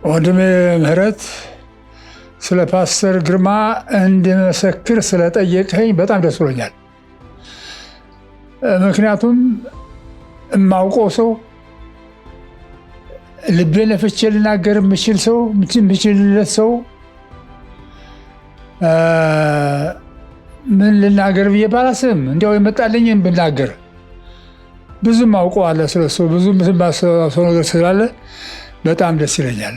ወንድሜ ምህረት ስለ ፓስተር ግርማ እንድመሰክር ስለጠየቀኝ በጣም ደስ ብሎኛል። ምክንያቱም የማውቀው ሰው ልቤን ነፍቼ ልናገር የምችልለት ሰው ምን ልናገር ብዬ ባላስብም እንዲያው የመጣልኝን ብናገር ብዙም አውቀዋለሁ ስለሱ ብዙ የምትባሰው ነገር ስላለ በጣም ደስ ይለኛል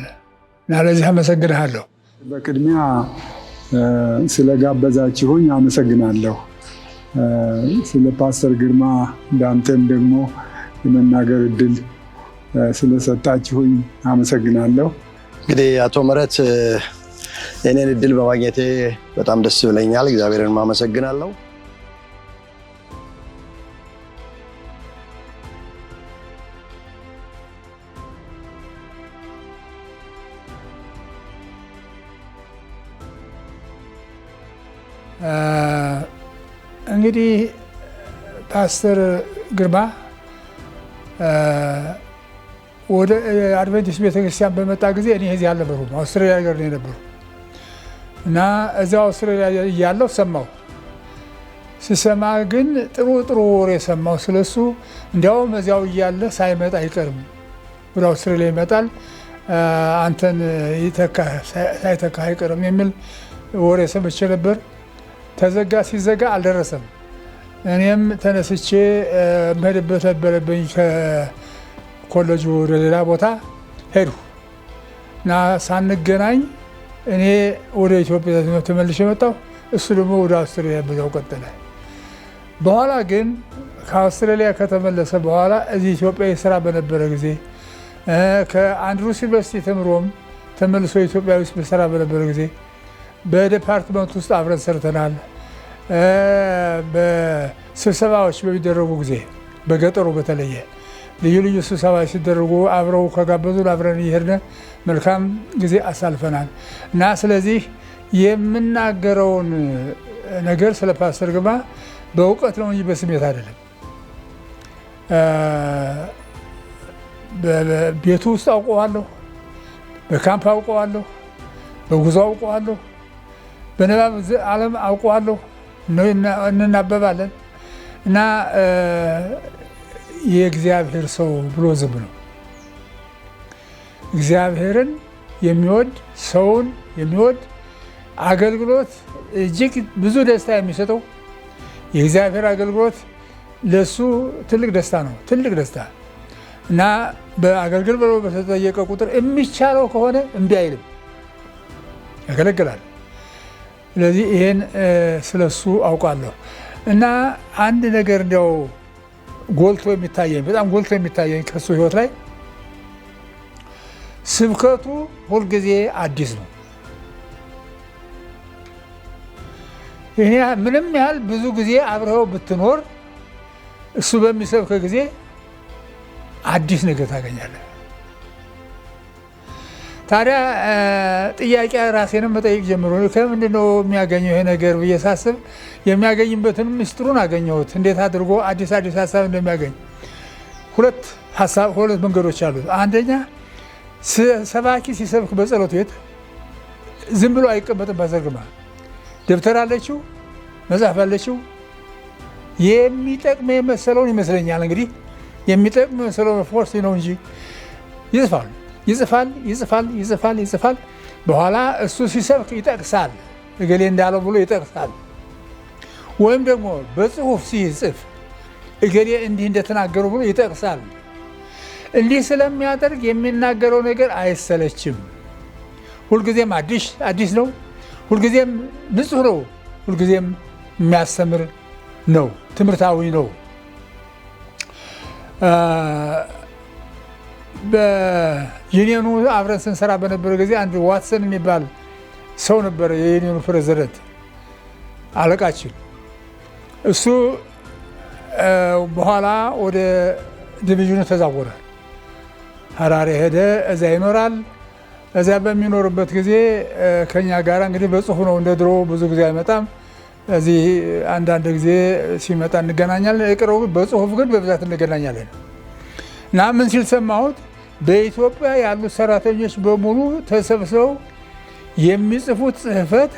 እና ለዚህ አመሰግንሃለሁ። በቅድሚያ ስለጋበዛችሁኝ አመሰግናለሁ። ስለ ፓስተር ግርማ እንዳንተም ደግሞ የመናገር እድል ስለሰጣችሁኝ አመሰግናለሁ። እንግዲህ አቶ ምህረት የኔን እድል በማግኘቴ በጣም ደስ ብለኛል። እግዚአብሔርን አመሰግናለሁ። እንግዲህ ፓስተር ግርማ ወደ አድቬንቲስት ቤተክርስቲያን በመጣ ጊዜ እኔ እዚህ አልነበርኩም፣ አውስትራሊያ ሀገር ነው የነበሩ እና እዚያው አውስትራሊያ እያለሁ ሰማሁ። ስሰማ ግን ጥሩ ወሬ ሰማሁ ስለሱ። እንዲያውም እዚያው እያለ ሳይመጣ አይቀርም ወደ አውስትራሊያ ይመጣል፣ አንተን ሳይተካ አይቀርም የሚል ወሬ ሰምቼ ነበር። ሲዘጋ አልደረሰም። እኔም ተነስቼ መሄድበት ነበረብኝ። ከኮሌጁ ወደ ሌላ ቦታ ሄድሁ እና ሳንገናኝ እኔ ወደ ኢትዮጵያ ተመልሼ መጣሁ፣ እሱ ደግሞ ወደ አውስትራሊያ በዛው ቀጠለ። በኋላ ግን ከአውስትራሊያ ከተመለሰ በኋላ እዚህ ኢትዮጵያ ስራ በነበረ ጊዜ ከአንድሩስ ዩኒቨርሲቲ ተምሮም ተመልሶ ኢትዮጵያ ውስጥ በስራ በነበረ ጊዜ በዲፓርትመንት ውስጥ አብረን ሰርተናል። በስብሰባዎች በሚደረጉ ጊዜ በገጠሩ በተለየ ልዩ ስብሰባዎች ሲደረጉ አብረው ከጋበዙን አብረን እየሄድን መልካም ጊዜ አሳልፈናል እና ስለዚህ የምናገረውን ነገር ስለ ፓስተር ግርማ በእውቀት ነው እንጂ በስሜት አይደለም። በቤቱ ውስጥ አውቀዋለሁ፣ በካምፕ አውቀዋለሁ፣ በጉዞ አውቀዋለሁ፣ በንባብ ዓለም አውቀዋለሁ፣ እንናበባለን እና የእግዚአብሔር ሰው ብሎ ዝም ነው። እግዚአብሔርን የሚወድ ሰውን የሚወድ አገልግሎት እጅግ ብዙ ደስታ የሚሰጠው የእግዚአብሔር አገልግሎት ለሱ ትልቅ ደስታ ነው፣ ትልቅ ደስታ እና በአገልግል ብሎ በተጠየቀ ቁጥር የሚቻለው ከሆነ እምቢ አይልም፣ ያገለግላል። ስለዚህ ይሄን ስለሱ አውቃለሁ እና አንድ ነገር እንዲያው በጣም ጎልቶ የሚታየኝ ከሱ ህይወት ላይ ስብከቱ ሁልጊዜ አዲስ ነው። ይሄ ምንም ያህል ብዙ ጊዜ አብረኸው ብትኖር እሱ በሚሰብክ ጊዜ አዲስ ነገር ታገኛለህ። ታዲያ ጥያቄ ራሴንም መጠየቅ ጀምሮ ከምንድን ነው የሚያገኘው ይሄ ነገር ብዬ ሳስብ የሚያገኝበትን ምስጢሩን አገኘሁት። እንዴት አድርጎ አዲስ ሀሳብ እንደሚያገኝ ሁለት መንገዶች አሉት። አንደኛ ሰባኪ ሲሰብክ በጸሎት ቤት ዝም ብሎ አይቀመጥም። ፓስተር ግርማ ደብተር አለችው፣ መጽሐፍ አለችው። የሚጠቅም የመሰለውን ይመስለኛል እንግዲህ የሚጠቅም የመሰለውን ፎርስ ነው እንጂ ይጽፋል። በኋላ እሱ ሲሰብክ ይጠቅሳል፣ እገሌ እንዳለው ብሎ ይጠቅሳል። ወይም ደግሞ በጽሁፍ ሲጽፍ እገሌ እንዲህ እንደተናገሩ ብሎ ይጠቅሳል። እንዲህ ስለሚያደርግ የሚናገረው ነገር አይሰለችም። ሁልጊዜም አዲስ ነው፣ ሁልጊዜም ንጹህ ነው፣ ሁልጊዜም የሚያስተምር ነው፣ ትምህርታዊ ነው። በዩኒየኑ አብረን ስንሰራ በነበረ ጊዜ አንድ ዋትሰን የሚባል ሰው ነበረ፣ የዩኒየኑ ፕሬዝዳንት አለቃችን። እሱ በኋላ ወደ ዲቪዥኑ ተዛወረ፣ ሀራሬ ሄደ፣ እዛ ይኖራል። እዚያ በሚኖርበት ጊዜ ከኛ ጋር እንግዲህ በጽሁፍ ነው፣ እንደ ድሮ ብዙ ጊዜ አይመጣም። እዚህ አንዳንድ ጊዜ ሲመጣ እንገናኛለን። የቀረው በጽሁፍ ግን በብዛት እንገናኛለን እና ምን ሲል ሰማሁት፣ በኢትዮጵያ ያሉት ሰራተኞች በሙሉ ተሰብስበው የሚጽፉት ጽሕፈት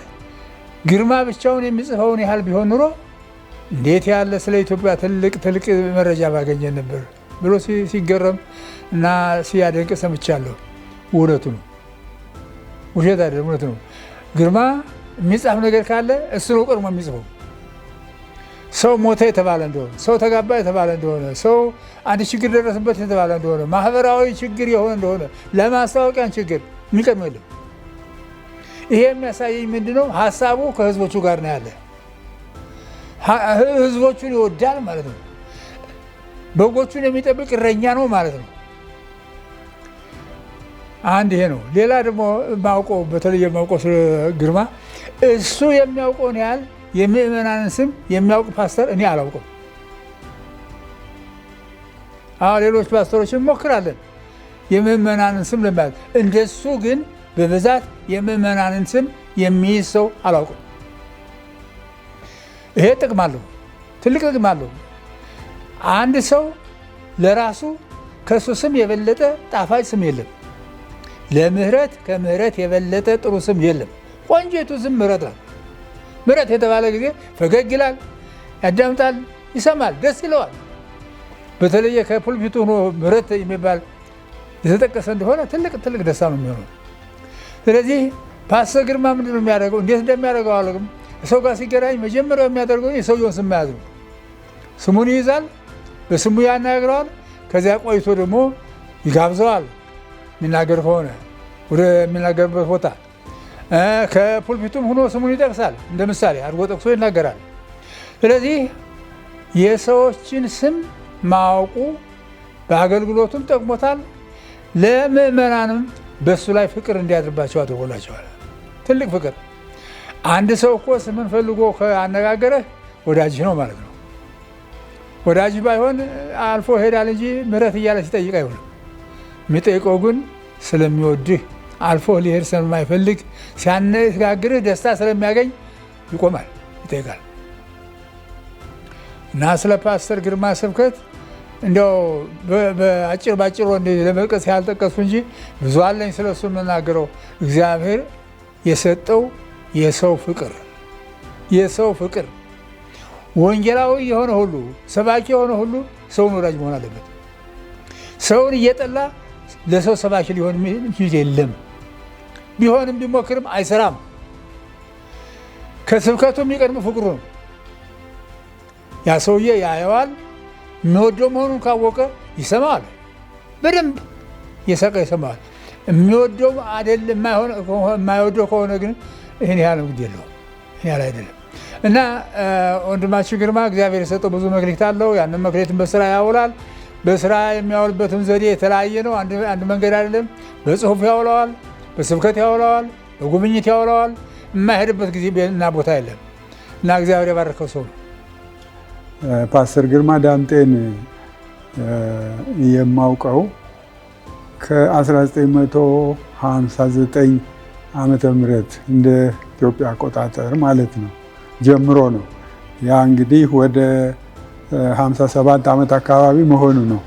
ግርማ ብቻውን የሚጽፈውን ያህል ቢሆን ኑሮ እንዴት ያለ ስለ ኢትዮጵያ ትልቅ መረጃ ባገኘን ነበር ብሎ ሲገረም እና ሲያደንቅ ሰምቻለሁ። እውነቱ ነው፣ ውሸት አይደለም፣ እውነት ነው። ግርማ የሚጻፍ ነገር ካለ እሱ ነው ቀድሞ የሚጽፈው። ሰው ሞተ የተባለ እንደሆነ፣ ሰው ተጋባ የተባለ እንደሆነ፣ ሰው አንድ ችግር ደረሰበት የተባለ እንደሆነ፣ ማህበራዊ ችግር የሆነ እንደሆነ ለማስታወቂያን ችግር የሚቀድመው የለም። ይሄ የሚያሳየኝ ምንድነው? ሀሳቡ ከህዝቦቹ ጋር ነው ያለ። ህዝቦቹን ይወዳል ማለት ነው። በጎቹን የሚጠብቅ እረኛ ነው ማለት ነው። አንድ ይሄ ነው። ሌላ ደግሞ ማውቀው በተለየ ማውቀው ስለ ግርማ እሱ የሚያውቀውን ያህል የምእመናንን ስም የሚያውቅ ፓስተር እኔ አላውቅም። ሌሎች ፓስተሮች እንሞክራለን የምእመናንን ስም ለማለት፣ እንደሱ ግን በብዛት የምእመናንን ስም የሚይዝ ሰው አላውቅም። ይሄ ጥቅም አለው፣ ትልቅ ጥቅም አለው። አንድ ሰው ለራሱ ከሱ ስም የበለጠ ጣፋጭ ስም የለም። ለምህረት ከምህረት የበለጠ ጥሩ ስም የለም። ቆንጆቱ ስም ምህረት ነው። ምህረት የተባለ ጊዜ ፈገግ ይላል፣ ያዳምጣል፣ ይሰማል፣ ደስ ይለዋል። በተለየ ከፑልፒቱ ሆኖ ምህረት የሚባል የተጠቀሰ እንደሆነ ትልቅ ደስታ ነው የሚሆነው። ስለዚህ ፓስተር ግርማ ምንድን ነው የሚያደርገው? እንዴት እንደሚያደርገው አላውቅም። ሰው ጋር ሲገናኝ መጀመሪያው የሚያደርገው የሰውየውን ስም መያዝ ነው። ስሙን ይይዛል፣ በስሙ ያናግረዋል። ከዚያ ቆይቶ ደግሞ ይጋብዘዋል። የሚናገር ከሆነ ወደ የሚናገርበት ቦታ ከፑልፒቱም ሆኖ ስሙን ይጠቅሳል። እንደ ምሳሌ አድርጎ ጠቅሶ ይናገራል። ስለዚህ የሰዎችን ስም ማወቁ በአገልግሎቱም ጠቅሞታል። ለምእመናንም በእሱ ላይ ፍቅር እንዲያድርባቸው አድርጎላቸዋል። ትልቅ ፍቅር። አንድ ሰው እኮ ስምን ፈልጎ ከአነጋገረህ ወዳጅህ ነው ማለት ነው። ወዳጅህ ባይሆን አልፎ ሄዳል እንጂ ምህረት እያለ ሲጠይቅ አይሆንም። የሚጠይቀው ግን ስለሚወድህ አልፎ ሊሄድ ስለማይፈልግ ሲያነጋግርህ ደስታ ስለሚያገኝ ይቆማል፣ ይጠይቃል። እና ስለ ፓስተር ግርማ ስብከት እንዲያው በአጭር ለመጥቀስ ያልጠቀስኩ እንጂ ብዙ አለኝ ስለሱ የምናገረው። እግዚአብሔር የሰጠው የሰው ፍቅር ወንጌላዊ የሆነ ሁሉ ሰባኪ የሆነ ሁሉ ሰውን ወዳጅ መሆን አለበት። ሰውን እየጠላ ለሰው ሰባኪ ሊሆን የሚችል የለም። ቢሆንም ቢሞክርም አይሰራም። ከስብከቱ የሚቀድም ፍቅሩ ነው። ያ ሰውዬ ያየዋል። የሚወደው መሆኑን ካወቀ ይሰማዋል። በደንብ የሰቀ ይሰማዋል። የሚወደው አይደለም። የማይወደው ከሆነ ግን ይህን ያህል ግድ የለውም። ይህን ያህል አይደለም። እና ወንድማችን ግርማ እግዚአብሔር የሰጠው ብዙ መክሊት አለው። ያንን መክሊትን በስራ ያውላል። በስራ የሚያውልበትም ዘዴ የተለያየ ነው። አንድ መንገድ አይደለም። በጽሁፍ ያውለዋል፣ በስብከት ያውለዋል፣ በጉብኝት ያውለዋል። የማይሄድበት ጊዜ እና ቦታ የለም። እና እግዚአብሔር የባረከው ሰው ነው። ፓስተር ግርማ ዳምጤን የማውቀው ከ1959 ዓመተ ምህረት እንደ ኢትዮጵያ አቆጣጠር ማለት ነው ጀምሮ ነው። ያ እንግዲህ ወደ 57 ዓመት አካባቢ መሆኑ ነው።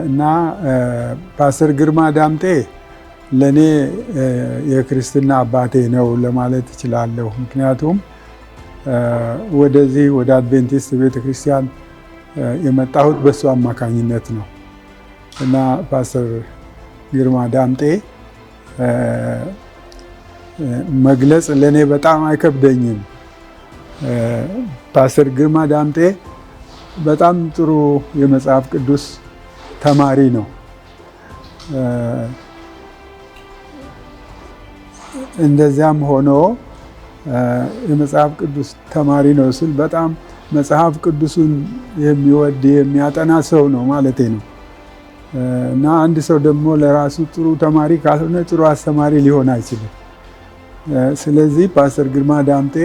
እና ፓስተር ግርማ ዳምጤ ለእኔ የክርስትና አባቴ ነው ለማለት እችላለሁ። ምክንያቱም ወደዚህ ወደ አድቬንቲስት ቤተክርስቲያን የመጣሁት በሱ አማካኝነት ነው። እና ፓስተር ግርማ ዳምጤ መግለጽ ለእኔ በጣም አይከብደኝም። ፓስተር ግርማ ዳምጤ በጣም ጥሩ የመጽሐፍ ቅዱስ ተማሪ ነው። እንደዚያም ሆኖ የመጽሐፍ ቅዱስ ተማሪ ነው ስል በጣም መጽሐፍ ቅዱሱን የሚወድ የሚያጠና ሰው ነው ማለቴ ነው። እና አንድ ሰው ደግሞ ለራሱ ጥሩ ተማሪ ካልሆነ ጥሩ አስተማሪ ሊሆን አይችልም። ስለዚህ ፓስተር ግርማ ዳምጤ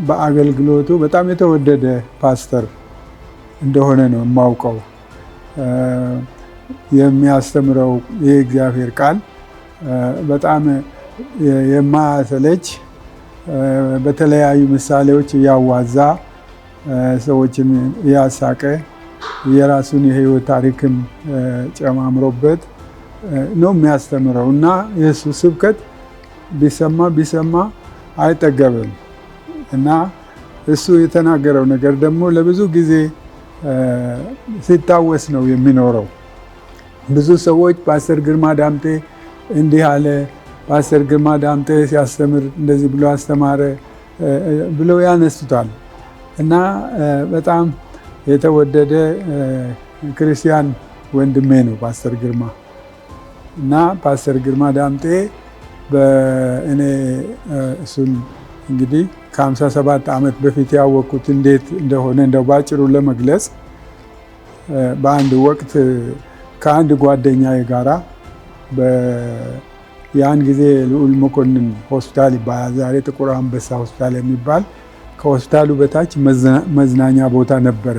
በአገልግሎቱ በጣም የተወደደ ፓስተር እንደሆነ ነው የማውቀው። የሚያስተምረው የእግዚአብሔር ቃል በጣም የማያሰለች በተለያዩ ምሳሌዎች እያዋዛ ሰዎችን እያሳቀ የራሱን የህይወት ታሪክም ጨማምሮበት ነው የሚያስተምረው እና የእሱ ስብከት ቢሰማ አይጠገብም እና እሱ የተናገረው ነገር ደግሞ ለብዙ ጊዜ ሲታወስ ነው የሚኖረው። ብዙ ሰዎች ፓስተር ግርማ ዳምጤ እንዲህ አለ፣ ፓስተር ግርማ ዳምጤ ሲያስተምር እንደዚህ ብሎ አስተማረ ብለው ያነሱታል እና በጣም የተወደደ ክርስቲያን ወንድሜ ነው ፓስተር ግርማ እና ፓስተር ግርማ ዳምጤ እኔ እሱን እንግዲህ ከ57 ዓመት በፊት ያወቅኩት እንዴት እንደሆነ እንደው ባጭሩ ለመግለጽ በአንድ ወቅት ከአንድ ጓደኛዬ ጋራ ያን ጊዜ ልዑል መኮንን ሆስፒታል ይባላል፣ ዛሬ ጥቁር አንበሳ ሆስፒታል የሚባል ከሆስፒታሉ በታች መዝናኛ ቦታ ነበረ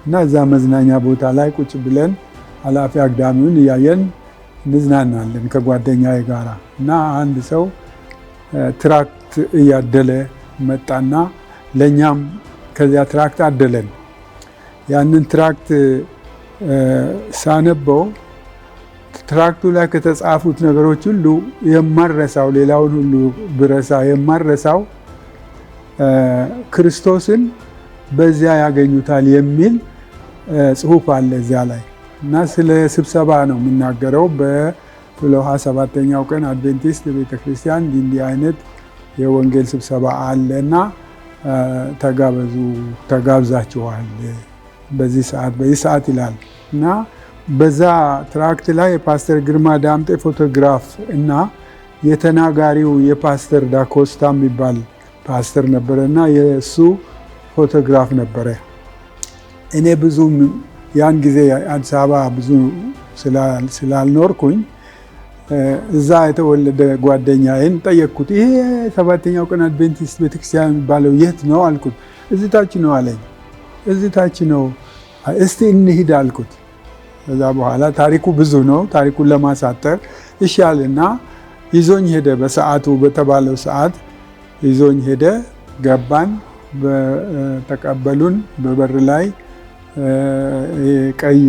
እና እዛ መዝናኛ ቦታ ላይ ቁጭ ብለን ኃላፊ አግዳሚውን እያየን እንዝናናለን ከጓደኛዬ ጋራ እና አንድ ሰው ትራክት እያደለ መጣና ለእኛም ከዚያ ትራክት አደለን። ያንን ትራክት ሳነበው ትራክቱ ላይ ከተጻፉት ነገሮች ሁሉ የማረሳው ሌላውን ሁሉ ብረሳ የማረሳው ክርስቶስን በዚያ ያገኙታል የሚል ጽሑፍ አለ እዚያ ላይ እና ስለ ስብሰባ ነው የሚናገረው። በፍልውሃ 7ኛው ቀን አድቬንቲስት ቤተክርስቲያን እንዲህ አይነት የወንጌል ስብሰባ አለ እና ተጋብዛችኋል በዚህ ሰዓት ይላል እና በዛ ትራክት ላይ የፓስተር ግርማ ዳምጤ ፎቶግራፍ እና የተናጋሪው የፓስተር ዳኮስታ የሚባል ፓስተር ነበረ እና የእሱ ፎቶግራፍ ነበረ። እኔ ብዙ ያን ጊዜ አዲስ አበባ ብዙ ስላልኖርኩኝ እዛ የተወለደ ጓደኛዬን ጠየቅኩት። ይሄ 7ኛው ቀን አድቬንቲስት ቤተክርስቲያን የሚባለው የት ነው አልኩት። እዚህ ታች ነው አለኝ። እዚህ ታች ነው፣ እስቲ እንሂድ አልኩት። ከዛ በኋላ ታሪኩ ብዙ ነው። ታሪኩን ለማሳጠር ይሻልና ይዞኝ ሄደ። በሰዓቱ በተባለው ሰዓት ይዞኝ ሄደ። ገባን፣ ተቀበሉን። በበር ላይ ቀይ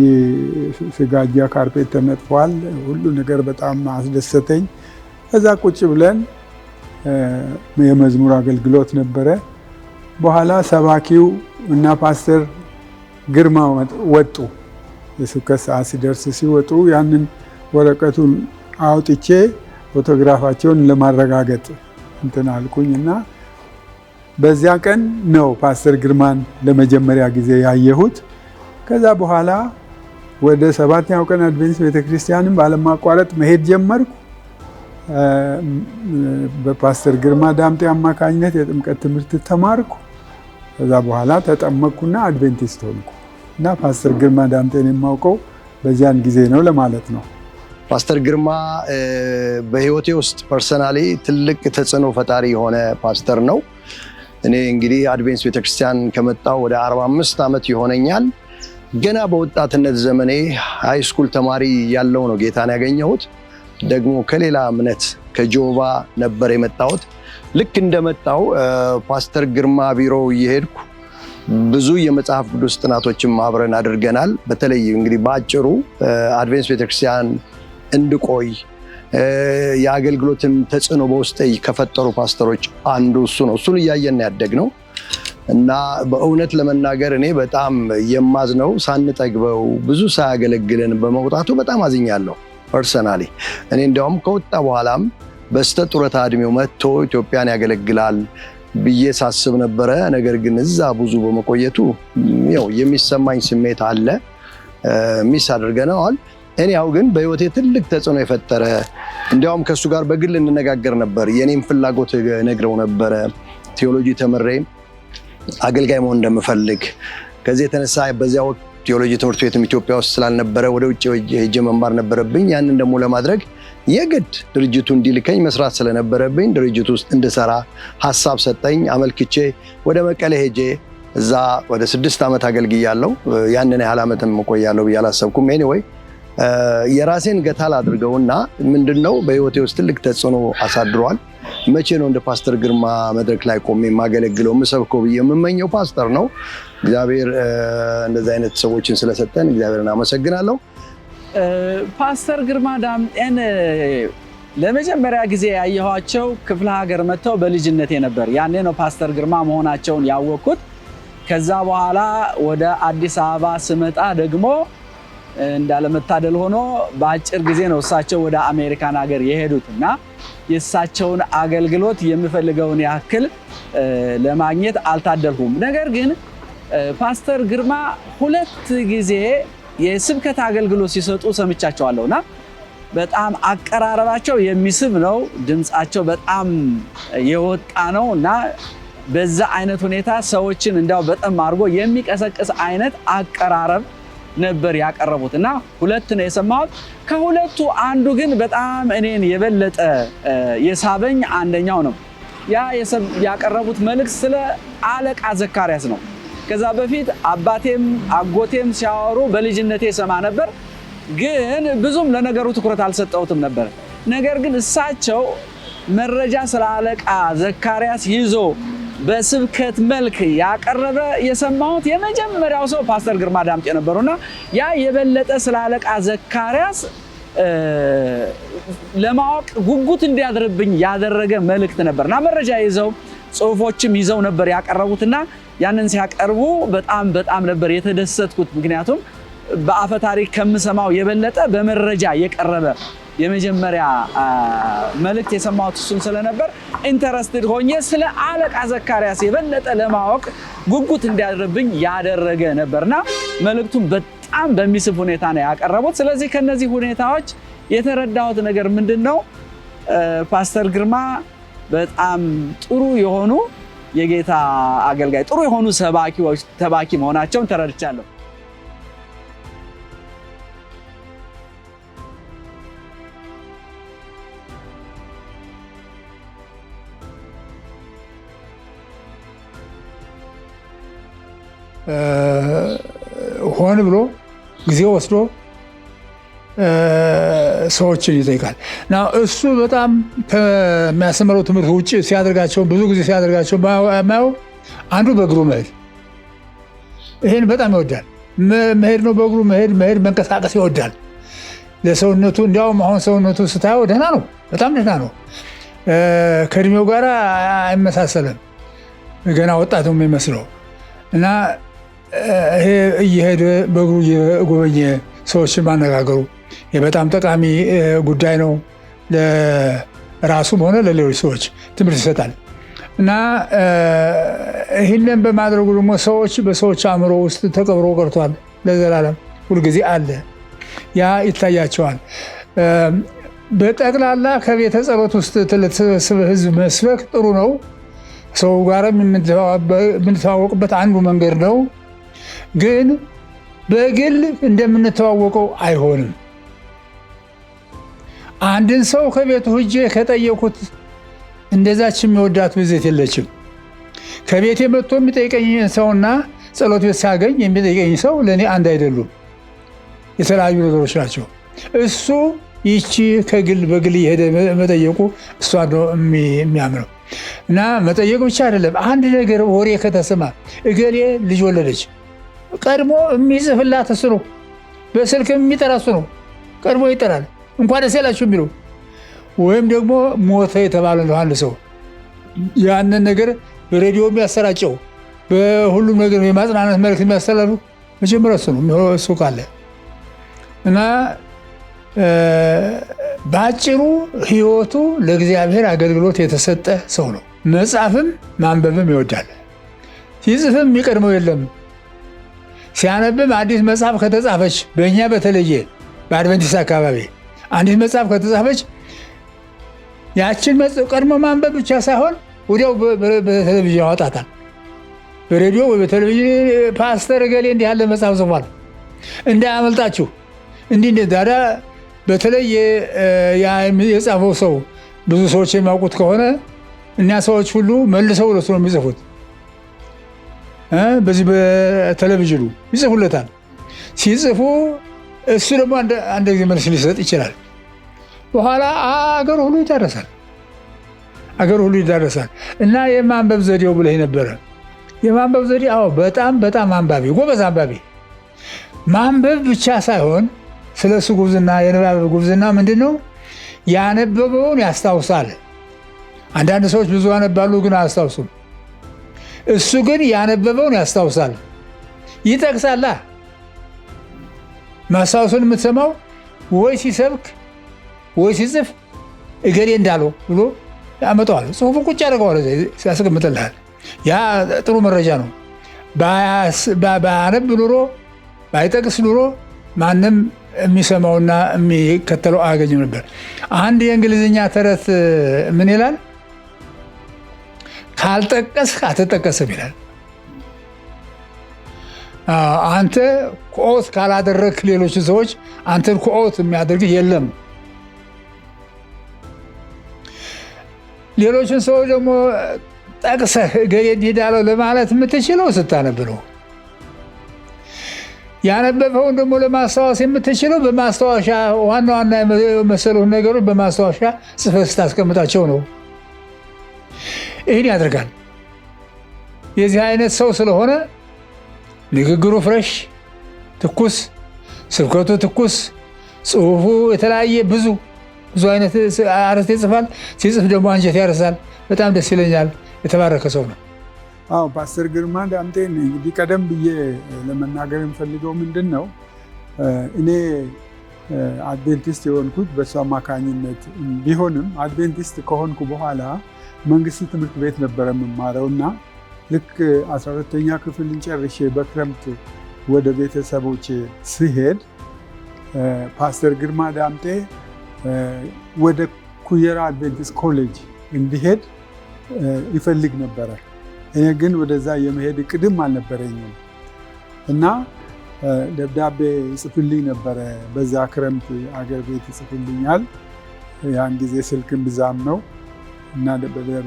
ስጋጃ ካርፔት ተነጥፏል። ሁሉ ነገር በጣም አስደሰተኝ። ከዛ ቁጭ ብለን የመዝሙር አገልግሎት ነበረ። በኋላ ሰባኪው እና ፓስተር ግርማ ወጡ። የስብከት ሰዓት ሲደርስ ሲወጡ ያንን ወረቀቱን አውጥቼ ፎቶግራፋቸውን ለማረጋገጥ እንትን አልኩኝ እና በዚያ ቀን ነው ፓስተር ግርማን ለመጀመሪያ ጊዜ ያየሁት። ከዛ በኋላ ወደ 7ኛው ቀን አድቬንቲስት ቤተክርስቲያንም ባለማቋረጥ መሄድ ጀመርኩ። በፓስተር ግርማ ዳምጤ አማካኝነት የጥምቀት ትምህርት ተማርኩ። ከዛ በኋላ ተጠመቅኩና አድቬንቲስት ሆንኩ እና ፓስተር ግርማ ዳምጤን የማውቀው በዚያን ጊዜ ነው ለማለት ነው። ፓስተር ግርማ በህይወቴ ውስጥ ፐርሰናሊ ትልቅ ተጽዕኖ ፈጣሪ የሆነ ፓስተር ነው። እኔ እንግዲህ አድቬንቲስት ቤተክርስቲያን ከመጣሁ ወደ 45 ዓመት ይሆነኛል። ገና በወጣትነት ዘመኔ ሃይስኩል ተማሪ ያለው ነው ጌታን ያገኘሁት። ደግሞ ከሌላ እምነት ከጆባ ነበር የመጣሁት። ልክ እንደመጣሁ ፓስተር ግርማ ቢሮ እየሄድኩ ብዙ የመጽሐፍ ቅዱስ ጥናቶችን አብረን አድርገናል። በተለይ እንግዲህ በአጭሩ አድቬንቲስት ቤተክርስቲያን እንድቆይ የአገልግሎትን ተጽዕኖ በውስጤ ከፈጠሩ ፓስተሮች አንዱ እሱ ነው። እሱን እያየን ያደግነው እና በእውነት ለመናገር እኔ በጣም የማዝነው ሳንጠግበው ብዙ ሳያገለግለን በመውጣቱ በጣም አዝኛለሁ ፐርሰናሊ። እኔ እንዲያውም ከወጣ በኋላም በስተ ጡረታ እድሜው መጥቶ ኢትዮጵያን ያገለግላል ብዬ ሳስብ ነበረ። ነገር ግን እዛ ብዙ በመቆየቱ የሚሰማኝ ስሜት አለ። ሚስ አድርገነዋል። እኔው ግን በህይወቴ ትልቅ ተጽዕኖ የፈጠረ እንዲያውም ከሱ ጋር በግል እንነጋገር ነበር። የኔም ፍላጎት ነግረው ነበረ። ቴዎሎጂ ተምሬ አገልጋይ መሆን እንደምፈልግ። ከዚህ የተነሳ በዚያ ወቅት ቴዎሎጂ ትምህርት ቤትም ኢትዮጵያ ውስጥ ስላልነበረ ወደ ውጭ ሄጄ መማር ነበረብኝ። ያንን ደግሞ ለማድረግ የግድ ድርጅቱ እንዲልከኝ መስራት ስለነበረብኝ ድርጅቱ ውስጥ እንድሰራ ሀሳብ ሰጠኝ። አመልክቼ ወደ መቀሌ ሄጄ እዛ ወደ 6 ዓመት አገልግያለሁ። ያንን ያህል ዓመትም እቆያለሁ ብዬ አላሰብኩም። ኤኒዌይ የራሴን ገታል አድርገውና ምንድነው በህይወቴ ውስጥ ትልቅ ተጽዕኖ አሳድሯል። መቼ ነው እንደ ፓስተር ግርማ መድረክ ላይ ቆሜ የማገለግለው የምሰብከው ብዬ የምመኘው ፓስተር ነው። እግዚአብሔር እንደዚህ አይነት ሰዎችን ስለሰጠን እግዚአብሔርን አመሰግናለሁ። ፓስተር ግርማ ዳምጤን ለመጀመሪያ ጊዜ ያየኋቸው ክፍለ ሀገር መጥተው በልጅነቴ ነበር። ያኔ ነው ፓስተር ግርማ መሆናቸውን ያወቅኩት። ከዛ በኋላ ወደ አዲስ አበባ ስመጣ ደግሞ እንዳለመታደል ሆኖ በአጭር ጊዜ ነው እሳቸው ወደ አሜሪካን ሀገር የሄዱት እና የእሳቸውን አገልግሎት የምፈልገውን ያክል ለማግኘት አልታደልኩም። ነገር ግን ፓስተር ግርማ 2 ጊዜ የስብከት አገልግሎት ሲሰጡ ሰምቻቸዋለሁና በጣም አቀራረባቸው የሚስብ ነው። ድምጻቸው በጣም የወጣ ነው እና በዛ አይነት ሁኔታ ሰዎችን እንዳው በጣም አድርጎ የሚቀሰቅስ አይነት አቀራረብ ነበር ያቀረቡት እና 2 ነው የሰማሁት። ከሁለቱ አንዱ ግን በጣም እኔን የበለጠ የሳበኝ አንደኛው ነው። ያ ያቀረቡት መልእክት ስለ አለቃ ዘካርያስ ነው። ከዛ በፊት አባቴም አጎቴም ሲያወሩ በልጅነቴ ሰማ ነበር፣ ግን ብዙም ለነገሩ ትኩረት አልሰጠሁትም ነበር። ነገር ግን እሳቸው መረጃ ስለ አለቃ ዘካርያስ ይዞ በስብከት መልክ ያቀረበ የሰማሁት የመጀመሪያው ሰው ፓስተር ግርማ ዳምጤ ነበሩና ያ የበለጠ ስለ አለቃ ዘካርያስ ለማወቅ ጉጉት እንዲያድርብኝ ያደረገ መልእክት ነበርና መረጃ ይዘው ጽሁፎችም ይዘው ነበር ያቀረቡትና ያንን ሲያቀርቡ በጣም ነበር የተደሰትኩት። ምክንያቱም በአፈ ታሪክ ከምሰማው የበለጠ በመረጃ የቀረበ የመጀመሪያ መልእክት የሰማሁት እሱን ስለነበር ኢንተረስትድ ሆኜ ስለ አለቃ ዘካርያስ የበለጠ ለማወቅ ጉጉት እንዲያድርብኝ ያደረገ ነበርና መልእክቱን በጣም በሚስብ ሁኔታ ነው ያቀረቡት። ስለዚህ ከነዚህ ሁኔታዎች የተረዳሁት ነገር ምንድነው? ፓስተር ግርማ በጣም ጥሩ የሆኑ የጌታ አገልጋይ፣ ጥሩ የሆኑ ሰባኪ መሆናቸውን ተረድቻለሁ። ሆን ብሎ ጊዜ ወስዶ ሰዎችን ይጠይቃል እና እሱ በጣም ከሚያስተምረው ትምህርት ውጭ ሲያደርጋቸው ብዙ ጊዜ ሲያደርጋቸው ማየው አንዱ በእግሩ መሄድ፣ ይሄን በጣም ይወዳል። መሄድ ነው በእግሩ መሄድ መንቀሳቀስ ይወዳል ለሰውነቱ። እንዲያውም አሁን ሰውነቱ ስታየው ደህና ነው፣ በጣም ደህና ነው። ከእድሜው ጋር አይመሳሰልም፣ ገና ወጣት ነው የሚመስለው እና ይሄ እየሄደ በእግሩ እየጎበኘ ሰዎችን ማነጋገሩ በጣም ጠቃሚ ጉዳይ ነው። ለራሱም ሆነ ለሌሎች ሰዎች ትምህርት ይሰጣል እና ይህንን በማድረጉ ደግሞ ሰዎች በሰዎች አእምሮ ውስጥ ተቀብሮ ቀርቷል፣ ለዘላለም ሁልጊዜ አለ። ያ ይታያቸዋል። በጠቅላላ ከቤተ ጸሎት ውስጥ ለተሰበሰበ ሕዝብ መስበክ ጥሩ ነው። ሰው ጋርም የምንተዋወቅበት አንዱ መንገድ ነው። ግን በግል እንደምንተዋወቀው አይሆንም። አንድን ሰው ከቤቱ ሂጄ ከጠየቁት እንደዛች የሚወዳት ብዜት የለችም። ከቤቴ መጥቶ የሚጠይቀኝ ሰውና ጸሎት ቤት ሳገኝ የሚጠይቀኝ ሰው ለእኔ አንድ አይደሉም፣ የተለያዩ ነገሮች ናቸው። እሱ ይቺ ከግል በግል የሄደ መጠየቁ እሷ ነው የሚያምነው እና መጠየቅ ብቻ አይደለም። አንድ ነገር ወሬ ከተሰማ እገሌ ልጅ ወለደች፣ ቀድሞ የሚጽፍላት እሱ ነው። በስልክ የሚጠራ እሱ ነው። ቀድሞ ይጠራል፣ እንኳን ደስ ያላችሁ የሚለው ወይም ደግሞ ሞተ የተባለ ነው አንድ ሰው ያንን ነገር በሬዲዮ የሚያሰራጨው በሁሉም ነገር የማጽናናት መልዕክት የሚያስተላልፉ መጀመሪያ እሱ ነው። እሱ ካለ እና በአጭሩ ሕይወቱ ለእግዚአብሔር አገልግሎት የተሰጠ ሰው ነው። መጻፍም ማንበብም ይወዳል። ሲጽፍም የሚቀድመው የለም። ሲያነብም አዲስ መጽሐፍ ከተጻፈች በእኛ በተለየ በአድቨንቲስት አካባቢ አንዲት መጽሐፍ ከተጻፈች ያችን ቀድሞ ማንበብ ብቻ ሳይሆን ወዲያው በቴሌቪዥን ያወጣታል። በሬዲዮ ወይ በቴሌቪዥን ፓስተር እገሌ እንዲህ ያለ መጽሐፍ ጽፏል እንዳያመልጣችሁ እንዲህ ታዲያ በተለይ የጻፈው ሰው ብዙ ሰዎች የሚያውቁት ከሆነ እኛ ሰዎች ሁሉ መልሰው ለሱ ነው የሚጽፉት። በዚህ በቴሌቪዥኑ ይጽፉለታል። ሲጽፉ እሱ ደግሞ አንድ ጊዜ መልስ ሊሰጥ ይችላል። በኋላ አገር ሁሉ ይዳረሳል እና የማንበብ ዘዴው ብለህ ነበረ የማንበብ ዘዴ በጣም አንባቢ ጎበዝ አንባቢ። ማንበብ ብቻ ሳይሆን ስለ እሱ ጉብዝና የንባብ ጉብዝና ምንድን ነው? ያነበበውን ያስታውሳል። አንዳንድ ሰዎች ብዙ ያነባሉ ግን አያስታውሱም። እሱ ግን ያነበበውን ያስታውሳል፣ ይጠቅሳላ። ማስታወሱን የምትሰማው ወይ ሲሰብክ ወይ ሲጽፍ እገሌ እንዳለው ብሎ ያመጣዋል። ጽሁፉን ቁጭ ያደርገዋል፣ ሲያስቀምጥልሃል። ያ ጥሩ መረጃ ነው። ባያነብ ኑሮ ባይጠቅስ ኑሮ ማንም የሚሰማውና የሚከተለው አያገኝም ነበር። አንድ የእንግሊዝኛ ተረት ምን ይላል? ካልጠቀስህ አትጠቀስም ይላል። አንተ ኮት ካላደረግህ ሌሎች ሰዎች አንተን ኮት የሚያደርግህ የለም። ሌሎችን ሰዎች ደግሞ ጠቅሰህ እገሌ እንዲህ እንዳለው ለማለት የምትችለው ስታነብ ነው። ያነበበውን ደግሞ ለማስታወስ የምትችለው በማስታወሻ ዋና ዋና የመሰሉን ነገሮች በማስታወሻ ጽፈህ ስታስቀምጣቸው ነው። ይህን ያደርጋል። የዚህ አይነት ሰው ስለሆነ ንግግሩ ፍረሽ፣ ትኩስ፣ ስብከቱ ትኩስ፣ ጽሁፉ የተለያየ ብዙ አይነት አርዕስት ይጽፋል። ሲጽፍ ደግሞ አንጀት ያርሳል። በጣም ደስ ይለኛል። የተባረከ ሰው ነው። አዎ ፓስተር ግርማ ዳምጤን እንግዲህ ቀደም ብዬ ለመናገር የምፈልገው ምንድን ነው፣ እኔ አድቬንቲስት የሆንኩት በእሱ አማካኝነት ቢሆንም አድቬንቲስት ከሆንኩ በኋላ መንግስት ትምህርት ቤት ነበረ የምማረው እና ልክ 12ኛ ክፍልን ጨርሼ በክረምት ወደ ቤተሰቦቼ ስሄድ ፓስተር ግርማ ዳምጤ ወደ ኩየራ አድቬንቲስት ኮሌጅ እንዲሄድ ይፈልግ ነበረ። እኔ ግን ወደዛ የመሄድ እቅድም አልነበረኝም እና ደብዳቤ ይጽፍልኝ ነበረ። በዛ ክረምት አገር ቤት ይጽፍልኛል። ያን ጊዜ ስልክም ብዛም ነው እና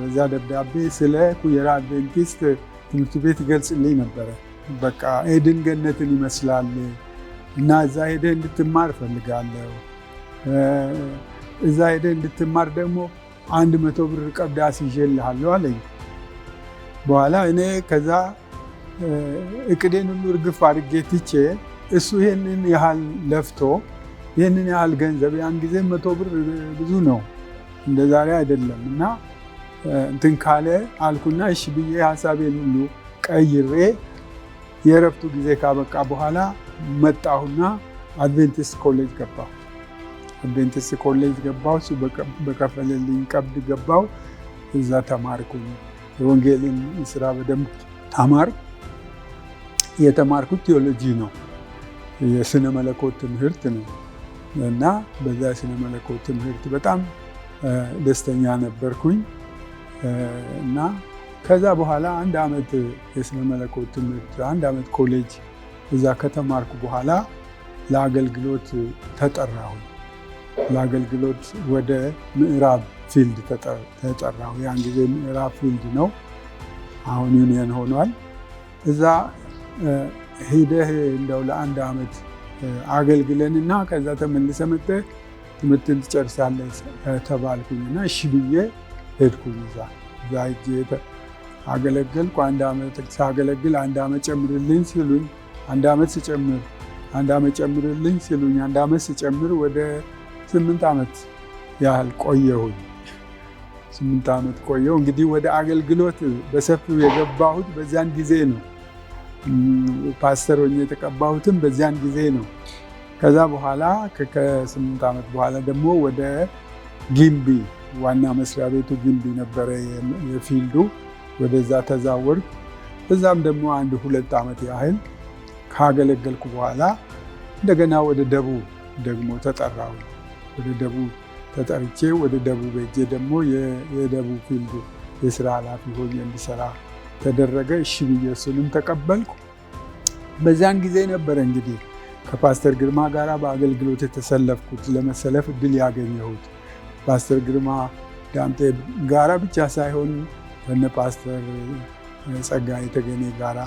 በዛ ደብዳቤ ስለ ኩየራ አድቬንቲስት ትምህርት ቤት ይገልጽልኝ ነበረ። በቃ ኤድን ገነትን ይመስላል እና እዛ ሄደህ እንድትማር እፈልጋለሁ። እዛ ሄደህ እንድትማር ደግሞ 100 ብር ቀብድ አስይዤልሃለሁ አለኝ። በኋላ እኔ ከዛ እቅዴን ሁሉ እርግፍ አድርጌ ትቼ እሱ ይህንን ያህል ለፍቶ ይህንን ያህል ገንዘብ ያን ጊዜ 100 ብር ብዙ ነው፣ እንደ ዛሬ አይደለም እና እንትን ካለ አልኩና እሺ ብዬ ሀሳቤን ሁሉ ቀይሬ የእረፍቱ ጊዜ ካበቃ በኋላ መጣሁና አድቬንቲስት ኮሌጅ ገባሁ። አድቬንቲስት ኮሌጅ ገባሁ። እሱ በከፈለልኝ ቀብድ ገባሁ። እዛ ተማርኩኝ። የወንጌልን ስራ በደንብ ተማርኩ። የተማርኩት ቴዎሎጂ ነው፣ የስነ መለኮት ትምህርት ነው እና በዛ የስነ መለኮት ትምህርት በጣም ደስተኛ ነበርኩኝ እና ከዛ በኋላ 1 ዓመት የስነ መለኮት ትምህርት 1 ዓመት ኮሌጅ እዛ ከተማርኩ በኋላ ለአገልግሎት ተጠራሁ። ለአገልግሎት ወደ ምዕራብ ፊልድ ተጠራሁ። ያን ጊዜ ምዕራብ ፊልድ ነው፣ አሁን ዩኒየን ሆኗል። እዛ ሄደህ እንደው ለ1 ዓመት አገልግለንና ከዛ ተመልሰ መጥተህ ትምህርትን ትጨርሳለህ ተባልኩኝና እሺ ብዬ ሄድኩኝ። እዛ ሄጄ አገለገልኩ። 1 ዓመት ሳገለግል 1 ዓመት ጨምርልኝ ሲሉኝ 1 ዓመት ስጨምር 1 ዓመት ጨምርልኝ ሲሉኝ 1 ዓመት ስጨምር ወደ 8 ዓመት ያህል ቆየሁኝ። 8 ዓመት ቆየሁ። እንግዲህ ወደ አገልግሎት በሰፊው የገባሁት በዚያን ጊዜ ነው። ፓስተር ሆኜ የተቀባሁትም በዚያን ጊዜ ነው። ከዛ በኋላ ከ8 ዓመት በኋላ ደግሞ ወደ ጊምቢ ዋና መስሪያ ቤቱ ጊምቢ ነበረ የፊልዱ፣ ወደዛ ተዛወርኩ። እዛም ደግሞ 1-2 ዓመት ያህል ካገለገልኩ በኋላ እንደገና ወደ ደቡብ ደግሞ ተጠራሁ። ወደ ደቡብ ተጠርቼ ወደ ደቡብ ሄጄ ደግሞ የደቡብ ፊልድ የስራ ኃላፊ ሆኜ እንዲሰራ ተደረገ። እሺ ብዬ እሱንም ተቀበልኩ። በዚያን ጊዜ ነበረ እንግዲህ ከፓስተር ግርማ ጋር በአገልግሎት የተሰለፍኩት፣ ለመሰለፍ እድል ያገኘሁት። ፓስተር ግርማ ዳምጤ ጋራ ብቻ ሳይሆን ከነ ፓስተር ጸጋዬ ተገኔ ጋራ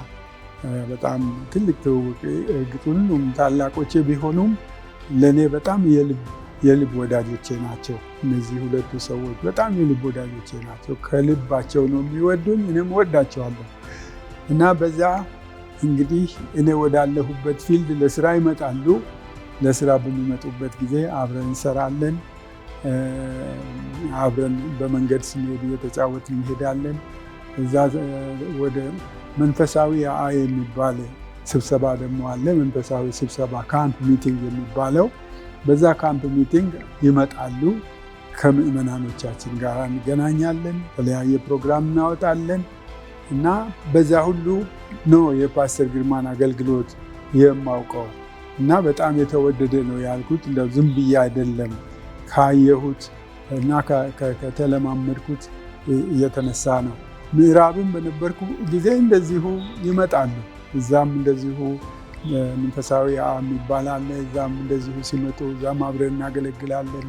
በጣም ትልቅ ትውውቅ፣ እርግጥ ሁሉም ታላቆቼ ቢሆኑም ለእኔ በጣም የልብ ወዳጆቼ ናቸው። እነዚህ ሁለቱ ሰዎች በጣም የልብ ወዳጆቼ ናቸው። ከልባቸው ነው የሚወዱኝ፣ እኔም ወዳቸዋለሁ እና በዛ እንግዲህ እኔ ወዳለሁበት ፊልድ ለስራ ይመጣሉ። ለስራ በሚመጡበት ጊዜ አብረን እንሰራለን። አብረን በመንገድ ስንሄድ እየተጫወትን እንሄዳለን። እዛ ወደ መንፈሳዊ የሚባል ስብሰባ ደግሞ አለ። መንፈሳዊ ስብሰባ ካምፕ ሚቲንግ የሚባለው፣ በዛ ካምፕ ሚቲንግ ይመጣሉ። ከምዕመናኖቻችን ጋር እንገናኛለን። የተለያየ ፕሮግራም እናወጣለን እና በዛ ሁሉ ነው የፓስተር ግርማን አገልግሎት የማውቀው እና በጣም የተወደደ ነው ያልኩት እንደው ዝም ብዬ አይደለም፣ ካየሁት እና ከተለማመድኩት እየተነሳ ነው። ምዕራብም በነበርኩ ጊዜ እንደዚሁ ይመጣሉ። እዛም እንደዚሁ መንፈሳዊ የሚባል አለ። እዛም እንደዚሁ ሲመጡ እዛም አብረን እናገለግላለን።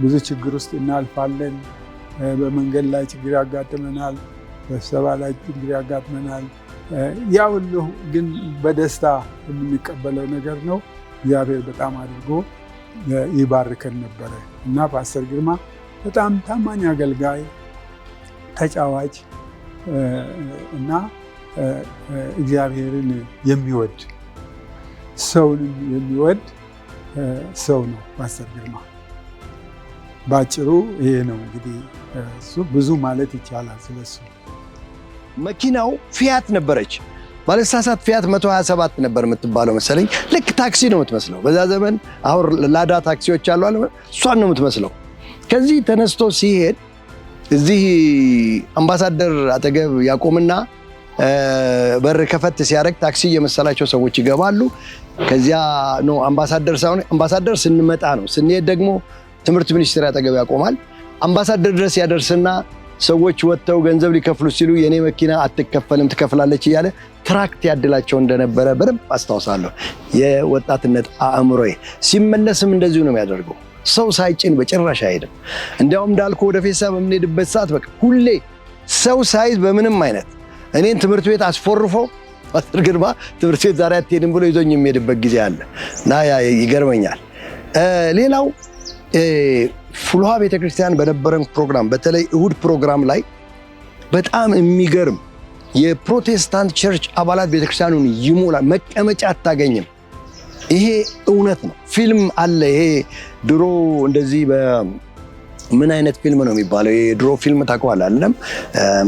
ብዙ ችግር ውስጥ እናልፋለን። በመንገድ ላይ ችግር ያጋጥመናል፣ በስብሰባ ላይ ችግር ያጋጥመናል። ያ ሁሉ ግን በደስታ የምንቀበለው ነገር ነው። እግዚአብሔር በጣም አድርጎ ይባርከን ነበረ እና ፓስተር ግርማ በጣም ታማኝ አገልጋይ፣ ተጫዋች እና እግዚአብሔርን የሚወድ ሰውንም የሚወድ ሰው ነው ፓስተር ግርማ። ባጭሩ ይሄ ነው እንግዲህ እሱ ብዙ ማለት ይቻላል ስለሱ። መኪናው ፊያት ነበረች፣ ባለሳሳት ፊያት 127 ነበር የምትባለው መሰለኝ። ልክ ታክሲ ነው የምትመስለው በዛ ዘመን። አሁን ላዳ ታክሲዎች አሉ አለ፣ እሷን ነው የምትመስለው። ከዚህ ተነስቶ ሲሄድ እዚህ አምባሳደር አጠገብ ያቆምና በር ከፈት ሲያደርግ ታክሲ የመሰላቸው ሰዎች ይገባሉ። ከዚያ ነው አምባሳደር ሳይሆን አምባሳደር ስንመጣ ነው። ስንሄድ ደግሞ ትምህርት ሚኒስቴር አጠገብ ያቆማል። አምባሳደር ድረስ ያደርስና ሰዎች ወጥተው ገንዘብ ሊከፍሉ ሲሉ የኔ መኪና አትከፈልም ትከፍላለች እያለ ትራክት ያድላቸው እንደነበረ በደንብ አስታውሳለሁ። የወጣትነት አእምሮዬ ሲመለስም እንደዚሁ ነው የሚያደርገው። ሰው ሳይጭን በጭራሽ አይሄድም። እንዲያውም እንዳልኩ ወደ ፌሳ በምንሄድበት ሰዓት በቃ ሁሌ ሰው ሳይዝ በምንም አይነት እኔን ትምህርት ቤት አስፎርፎ ፓስተር ግርማ ትምህርት ቤት ዛሬ አትሄድም ብሎ ይዞኝ የሚሄድበት ጊዜ አለ እና ያ ይገርመኛል። ሌላው ፍልውሃ ቤተክርስቲያን በነበረን ፕሮግራም በተለይ እሁድ ፕሮግራም ላይ በጣም የሚገርም የፕሮቴስታንት ቸርች አባላት ቤተክርስቲያኑን ይሞላል። መቀመጫ አታገኝም። ይሄ እውነት ነው። ፊልም አለ። ይሄ ድሮ እንደዚህ ምን አይነት ፊልም ነው የሚባለው? የድሮ ፊልም ታውቀዋለህ አይደለም?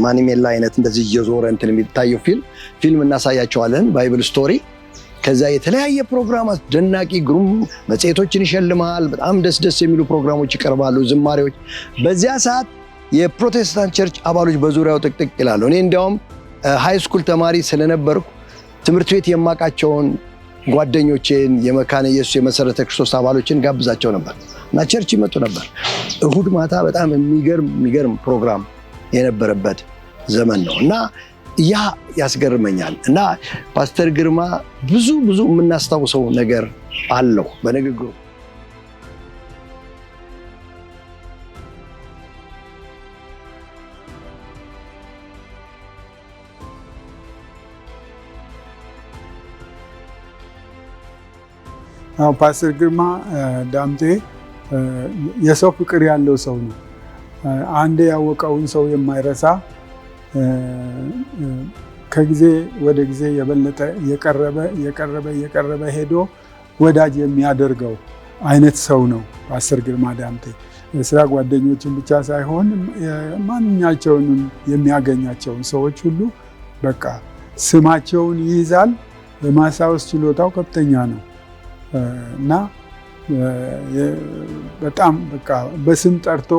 ማኒሜላ አይነት እንደዚህ እየዞረ እንትን የሚታየው ፊልም እናሳያቸዋለን። ባይብል ስቶሪ። ከዛ የተለያየ ፕሮግራም አስደናቂ ግሩም መጽሔቶችን ይሸልማል። በጣም ደስ የሚሉ ፕሮግራሞች ይቀርባሉ፣ ዝማሬዎች። በዚያ ሰዓት የፕሮቴስታንት ቸርች አባሎች በዙሪያው ጥቅጥቅ ይላሉ። እኔ እንዲያውም ሃይ ስኩል ተማሪ ስለነበርኩ ትምህርት ቤት የማውቃቸውን ጓደኞቼን የመካነ ኢየሱስ የመሰረተ ክርስቶስ አባሎችን ጋብዛቸው ነበር እና ቸርች ይመጡ ነበር። እሁድ ማታ በጣም የሚገርም ፕሮግራም የነበረበት ዘመን ነው እና ያ ያስገርመኛል። እና ፓስተር ግርማ ብዙ የምናስታውሰው ነገር አለው በንግግሩ። ፓስተር ግርማ ዳምጤ የሰው ፍቅር ያለው ሰው ነው። አንዴ ያወቀውን ሰው የማይረሳ፣ ከጊዜ ወደ ጊዜ የበለጠ የቀረበ ሄዶ ወዳጅ የሚያደርገው አይነት ሰው ነው ፓስተር ግርማ ዳምጤ። የስራ ጓደኞችን ብቻ ሳይሆን ማንኛቸውንም የሚያገኛቸውን ሰዎች ሁሉ በቃ ስማቸውን ይይዛል። የማስታወስ ችሎታው ከፍተኛ ነው እና በጣም በቃ በስም ጠርቶ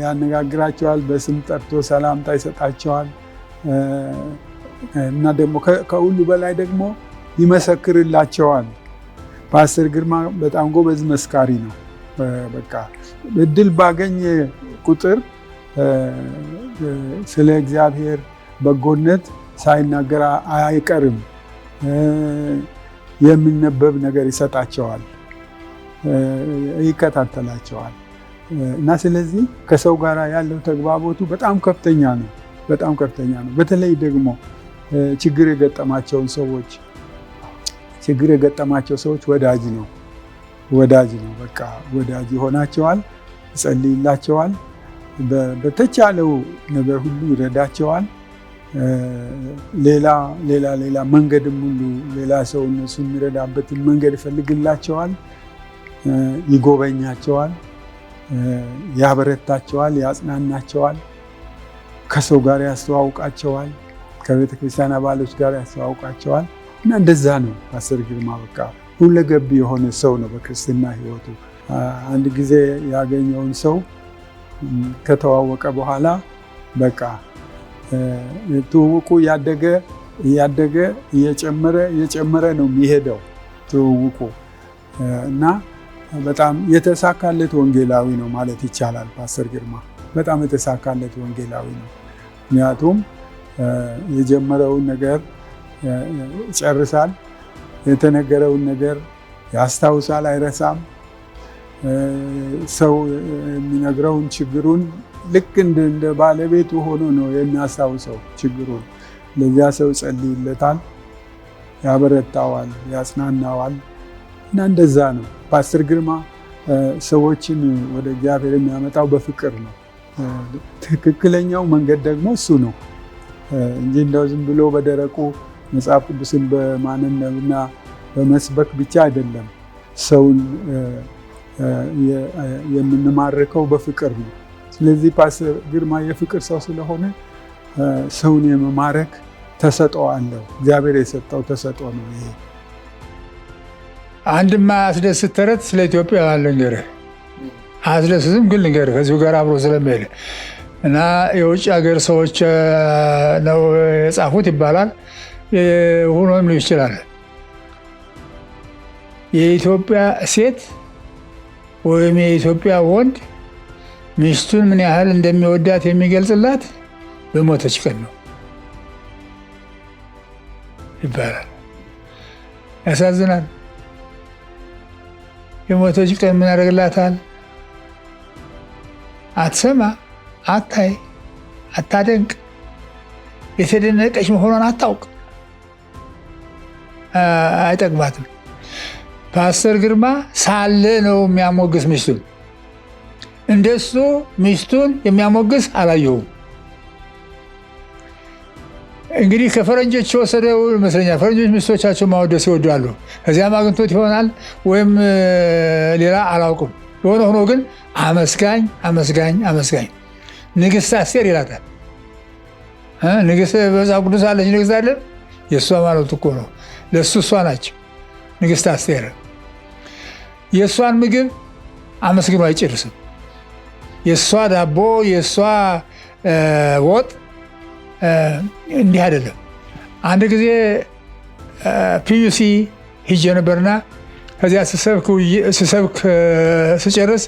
ያነጋግራቸዋል። በስም ጠርቶ ሰላምታ ይሰጣቸዋል እና ደግሞ ከሁሉ በላይ ደግሞ ይመሰክርላቸዋል። ፓስተር ግርማ በጣም ጎበዝ መስካሪ ነው። በቃ እድል ባገኘ ቁጥር ስለ እግዚአብሔር በጎነት ሳይናገር አይቀርም። የሚነበብ ነገር ይሰጣቸዋል፣ ይከታተላቸዋል እና ስለዚህ ከሰው ጋር ያለው ተግባቦቱ በጣም ከፍተኛ ነው። በተለይ ደግሞ ችግር የገጠማቸው ሰዎች ወዳጅ ነው። በቃ ወዳጅ ይሆናቸዋል፣ ይጸልይላቸዋል፣ በተቻለው ነገር ሁሉ ይረዳቸዋል ሌላ መንገድም ሁሉ ሌላ ሰው እነሱ የሚረዳበትን መንገድ ይፈልግላቸዋል፣ ይጎበኛቸዋል፣ ያበረታቸዋል፣ ያጽናናቸዋል፣ ከሰው ጋር ያስተዋውቃቸዋል፣ ከቤተ ክርስቲያን አባሎች ጋር ያስተዋውቃቸዋል። እና እንደዛ ነው ፓስተር ግርማ በቃ ሁለገብ የሆነ ሰው ነው በክርስትና ሕይወቱ። አንድ ጊዜ ያገኘውን ሰው ከተዋወቀ በኋላ በቃ ትውውቁ እያደገ እየጨመረ ነው የሚሄደው ትውውቁ እና በጣም የተሳካለት ወንጌላዊ ነው ማለት ይቻላል። ፓስተር ግርማ በጣም የተሳካለት ወንጌላዊ ነው። ምክንያቱም የጀመረውን ነገር ይጨርሳል፣ የተነገረውን ነገር ያስታውሳል፣ አይረሳም። ሰው የሚነግረውን ችግሩን ልክ እንደ ባለቤቱ ሆኖ ነው የሚያስታውሰው ችግሩን። ለዚያ ሰው ጸልይለታል፣ ያበረታዋል፣ ያጽናናዋል እና እንደዛ ነው። ፓስተር ግርማ ሰዎችን ወደ እግዚአብሔር የሚያመጣው በፍቅር ነው። ትክክለኛው መንገድ ደግሞ እሱ ነው እንጂ እንደው ዝም ብሎ በደረቁ መጽሐፍ ቅዱስን በማንበብና በመስበክ ብቻ አይደለም። ሰውን የምንማርከው በፍቅር ነው። ስለዚህ ፓስተር ግርማ የፍቅር ሰው ስለሆነ ሰውን የመማረክ ተሰጥኦ አለው። እግዚአብሔር የሰጠው ተሰጥኦ ነው ይሄ። አንድማ አስደስት ተረት ስለ ኢትዮጵያ ልንገርህ። አስደስትም ግን ልንገርህ ከዚሁ ጋር አብሮ ስለሚሄድ እና የውጭ ሀገር ሰዎች ነው የጻፉት ይባላል። ሆኖም ሊሆን ይችላል። የኢትዮጵያ ሴት ወይም የኢትዮጵያ ወንድ ሚስቱን ምን ያህል እንደሚወዳት የሚገልጽላት በሞተች ቀን ነው ይባላል። ያሳዝናል። የሞተች ቀን ምን ያደርግላታል? አትሰማ፣ አታይ፣ አታደንቅ፣ የተደነቀች መሆኗን አታውቅ፣ አይጠቅማትም። ፓስተር ግርማ ሳለ ነው የሚያሞግስ ሚስቱን። እንደሱ ሚስቱን የሚያሞግስ አላየሁም። እንግዲህ ከፈረንጆች የወሰደው ይመስለኛል። ፈረንጆች ሚስቶቻቸው ማወደስ ይወዳሉ። ከዚያም አግኝቶት ይሆናል ወይም ሌላ አላውቅም። የሆነ ሆኖ ግን አመስጋኝ አመስጋኝ አመስጋኝ ንግሥት አስቴር ይላታል። ንግሥት በመጽሐፍ ቅዱስ አለች ንግሥት አለ። የእሷ ማለት እኮ ነው። ለእሱ እሷ ናቸው ንግሥት አስቴር። የእሷን ምግብ አመስግኖ አይጨርስም። የእሷ ዳቦ፣ የእሷ ወጥ እንዲህ አይደለም። አንድ ጊዜ ፒዩሲ ሂጄ ነበርና ከዚያ ስሰብክ ስጨርስ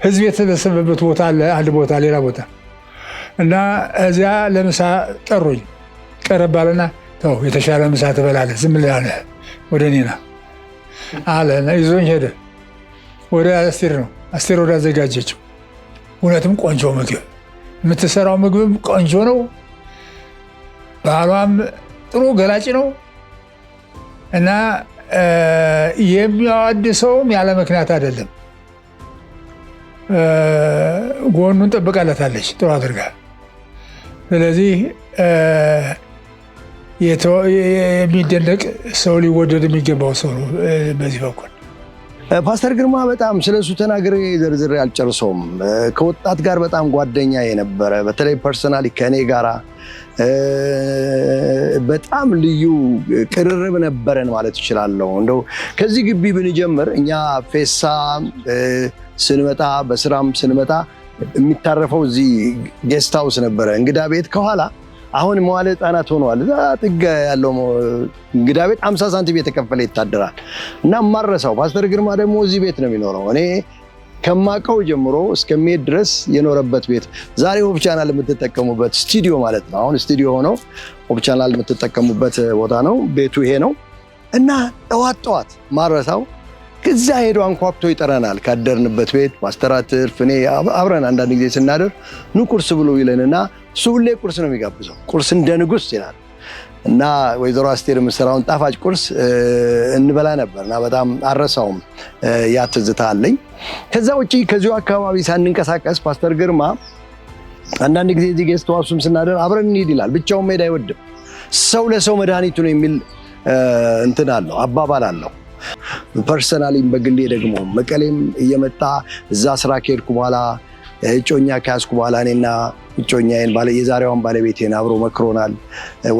ህዝብ የተሰበሰበበት ቦታ አለ፣ አንድ ቦታ ሌላ ቦታ እና እዚያ ለምሳ ጠሩኝ። ቀረብ አለና ተው የተሻለ ምሳ ትበላለህ፣ ዝም ብለህ ወደ እኔ ና አለ። ይዞኝ ሄደ። ወደ አስቴር ነው። አስቴር ወደ አዘጋጀችው። እውነትም ቆንጆ ምግብ፣ የምትሰራው ምግብም ቆንጆ ነው። ባህሏም ጥሩ ገላጭ ነው እና የሚያወድሰውም ያለ ምክንያት አይደለም። ጎኑን ጠብቃለታለች ጥሩ አድርጋ። ስለዚህ የሚደነቅ ሰው፣ ሊወደድ የሚገባው ሰው ነው። በዚህ በኩል ፓስተር ግርማ በጣም ስለሱ ተናግሬ ዝርዝር አልጨርሰውም። ከወጣት ጋር በጣም ጓደኛ የነበረ በተለይ ፐርሰናሊ ከእኔ ጋራ በጣም ልዩ ቅርርብ ነበረን ማለት እችላለሁ። እንደው ከዚህ ግቢ ብንጀምር እኛ ፌሳ ስንመጣ በስራም ስንመጣ የሚታረፈው እዚህ ጌስት ሃውስ ነበረ፣ እንግዳ ቤት ከኋላ። አሁን መዋለ ሕፃናት ሆነዋል። እዛ ጥግ ያለው እንግዳ ቤት 50 ሳንቲም የተከፈለ ይታደራል። እና ማረሳው ፓስተር ግርማ ደግሞ እዚህ ቤት ነው የሚኖረው። እኔ ከማቀው ጀምሮ እስከሚሄድ ድረስ የኖረበት ቤት ዛሬ ሆፕ ቻናል የምትጠቀሙበት ስቱዲዮ ማለት ነው። አሁን ስቱዲዮ ሆነው ሆፕ ቻናል የምትጠቀሙበት ቦታ ነው። ቤቱ ይሄ ነው። እና ጠዋት ማረሳው ከዛ ሄዶ አንኳኩቶ ይጠራናል ካደርንበት ቤት። ፓስተር አትርፍ እኔ አብረን አንዳንድ ጊዜ ስናደር ኑ ቁርስ ብሎ ይለንና እሱ ሁሌ ቁርስ ነው የሚጋብዘው። ቁርስ እንደ ንጉሥ ይላል። እና ወይዘሮ አስቴር የምትሰራውን ጣፋጭ ቁርስ እንበላ ነበር እና በጣም አረሳውም። ያ ትዝታ አለኝ። ከዛ ውጪ ከዚሁ አካባቢ ሳንንቀሳቀስ ፓስተር ግርማ አንዳንድ ጊዜ እዚህ ጌስት ሃውስም ስናደር አብረን እንሂድ ይላል። ብቻውን መሄድ አይወድም። ሰው ለሰው መድኃኒቱ ነው የሚል እንትን አለው፣ አባባል አለው። ፐርሰናሊም በግሌ ደግሞ መቀሌም እየመጣ እዛ ስራ ከሄድኩ በኋላ እጮኛ ከያዝኩ በኋላ እኔና እጮኛዬን የዛሬዋን ባለቤቴን አብሮ መክሮናል።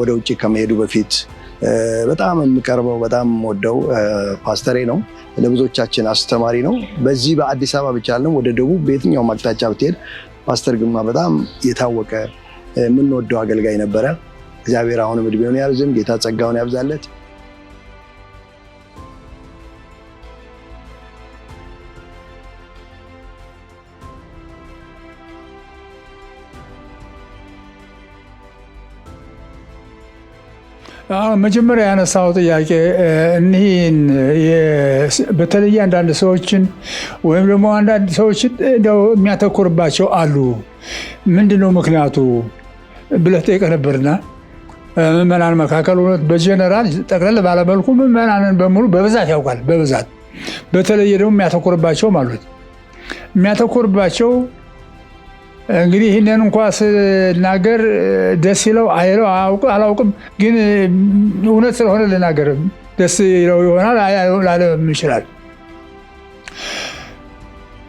ወደ ውጭ ከመሄዱ በፊት በጣም የምቀርበው በጣም ወደው ፓስተሬ ነው። ለብዙዎቻችን አስተማሪ ነው። በዚህ በአዲስ አበባ ብቻ አይደለም፣ ወደ ደቡብ በየትኛውም አቅጣጫ ብትሄድ ፓስተር ግርማ በጣም የታወቀ የምንወደው አገልጋይ ነበረ። እግዚአብሔር አሁንም እድሜውን ያርዝም፣ ጌታ ጸጋውን ያብዛለት። መጀመሪያ ያነሳው ጥያቄ እኒህን በተለይ አንዳንድ ሰዎችን ወይም ደግሞ አንዳንድ ሰዎችን እንደው የሚያተኩርባቸው አሉ። ምንድነው ምክንያቱ ብለህ ጠይቀህ ነበርና ምዕመናን መካከል እውነት በጀነራል ጠቅለል ባለመልኩ ምዕመናንን በሙሉ በብዛት ያውቃል። በብዛት በተለይ ደግሞ የሚያተኩርባቸውም አሉት። የሚያተኩርባቸው እንግዲህ ይህንን እንኳ ስናገር ደስ ይለው አይለው አላውቅም፣ ግን እውነት ስለሆነ ልናገር። ደስ ይለው ይሆናል ላለም ይችላል።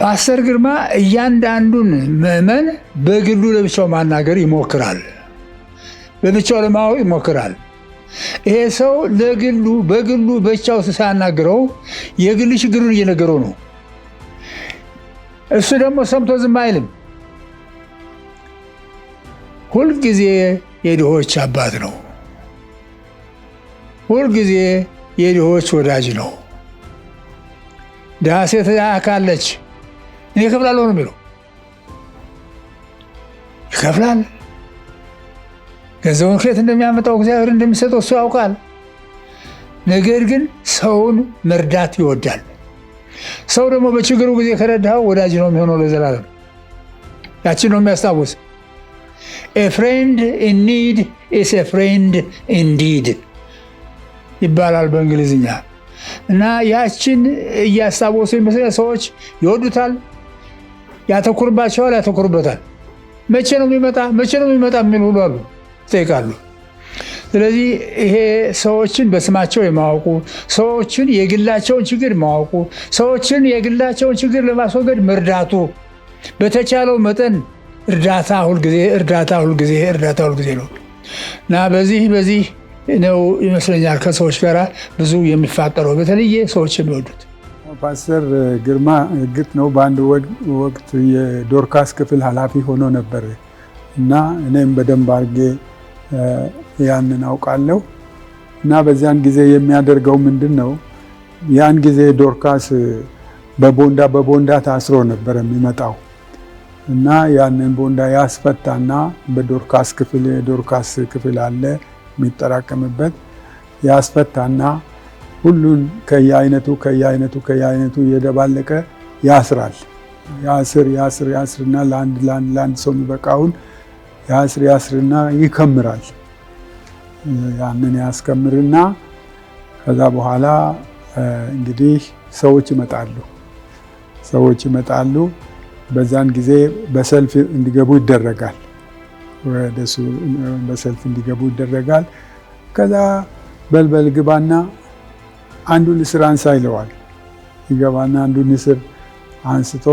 ፓስተር ግርማ እያንዳንዱን ምዕመን በግሉ ለብቻው ማናገር ይሞክራል፣ በብቻው ለማወቅ ይሞክራል። ይሄ ሰው ለግሉ በግሉ ብቻው ሳያናግረው የግል ችግሩን እየነገረው ነው። እሱ ደግሞ ሰምቶ ዝም አይልም። ሁልጊዜ የድሆች አባት ነው። ሁልጊዜ የድሆች ወዳጅ ነው። ድሃ ሴት ካለች እኔ እከፍላለሁ ነው የሚለው። ይከፍላል። ገንዘቡን ከየት እንደሚያመጣው እግዚአብሔር እንደሚሰጠው እሱ ያውቃል። ነገር ግን ሰውን መርዳት ይወዳል። ሰው ደግሞ በችግሩ ጊዜ ከረዳኸው ወዳጅ ነው የሚሆነው ለዘላለም። ያችን ነው የሚያስታውስ። A friend in need is a friend indeed ይባላል በእንግሊዝኛ። እና ያችን እያስታወሱ ይመስላል ሰዎች ይወዱታል፣ ያተኩርባቸዋል፣ ያተኩርበታል። መቼ ነው የሚመጣ የሚሉ ሁሉ አሉ፣ ይጠይቃሉ። ስለዚህ ይሄ ሰዎችን በስማቸው የማወቁ፣ ሰዎችን የግላቸውን ችግር ማወቁ፣ ሰዎችን የግላቸውን ችግር ለማስወገድ መርዳቱ፣ በተቻለው መጠን እርዳታ ሁልጊዜ ነው እና በዚህ ነው ይመስለኛል ከሰዎች ጋር ብዙ የሚፋቀረው፣ በተለየ ሰዎች የሚወዱት። ፓስተር ግርማ እርግጥ ነው በአንድ ወቅት የዶርካስ ክፍል ኃላፊ ሆኖ ነበር እና እኔም በደንብ አድርጌ ያንን አውቃለሁ። እና በዚያን ጊዜ የሚያደርገው ምንድን ነው? ያን ጊዜ ዶርካስ በቦንዳ ታስሮ ነበር የሚመጣው እና ያንን ቦንዳ ያስፈታና በዶርካስ ክፍል አለ የሚጠራቀምበት፣ ያስፈታና ሁሉን ከየአይነቱ እየደባለቀ ያስራል። ያስርና ለአንድ ሰው የሚበቃውን ያስርና ይከምራል። ያንን ያስከምርና ከዛ በኋላ እንግዲህ ሰዎች ይመጣሉ። በዛን ጊዜ በሰልፍ እንዲገቡ ይደረጋል። ወደሱ በሰልፍ እንዲገቡ ይደረጋል። ከዛ በልበል ግባና አንዱን ንስር አንሳ ይለዋል። ይገባና አንዱን ንስር አንስቶ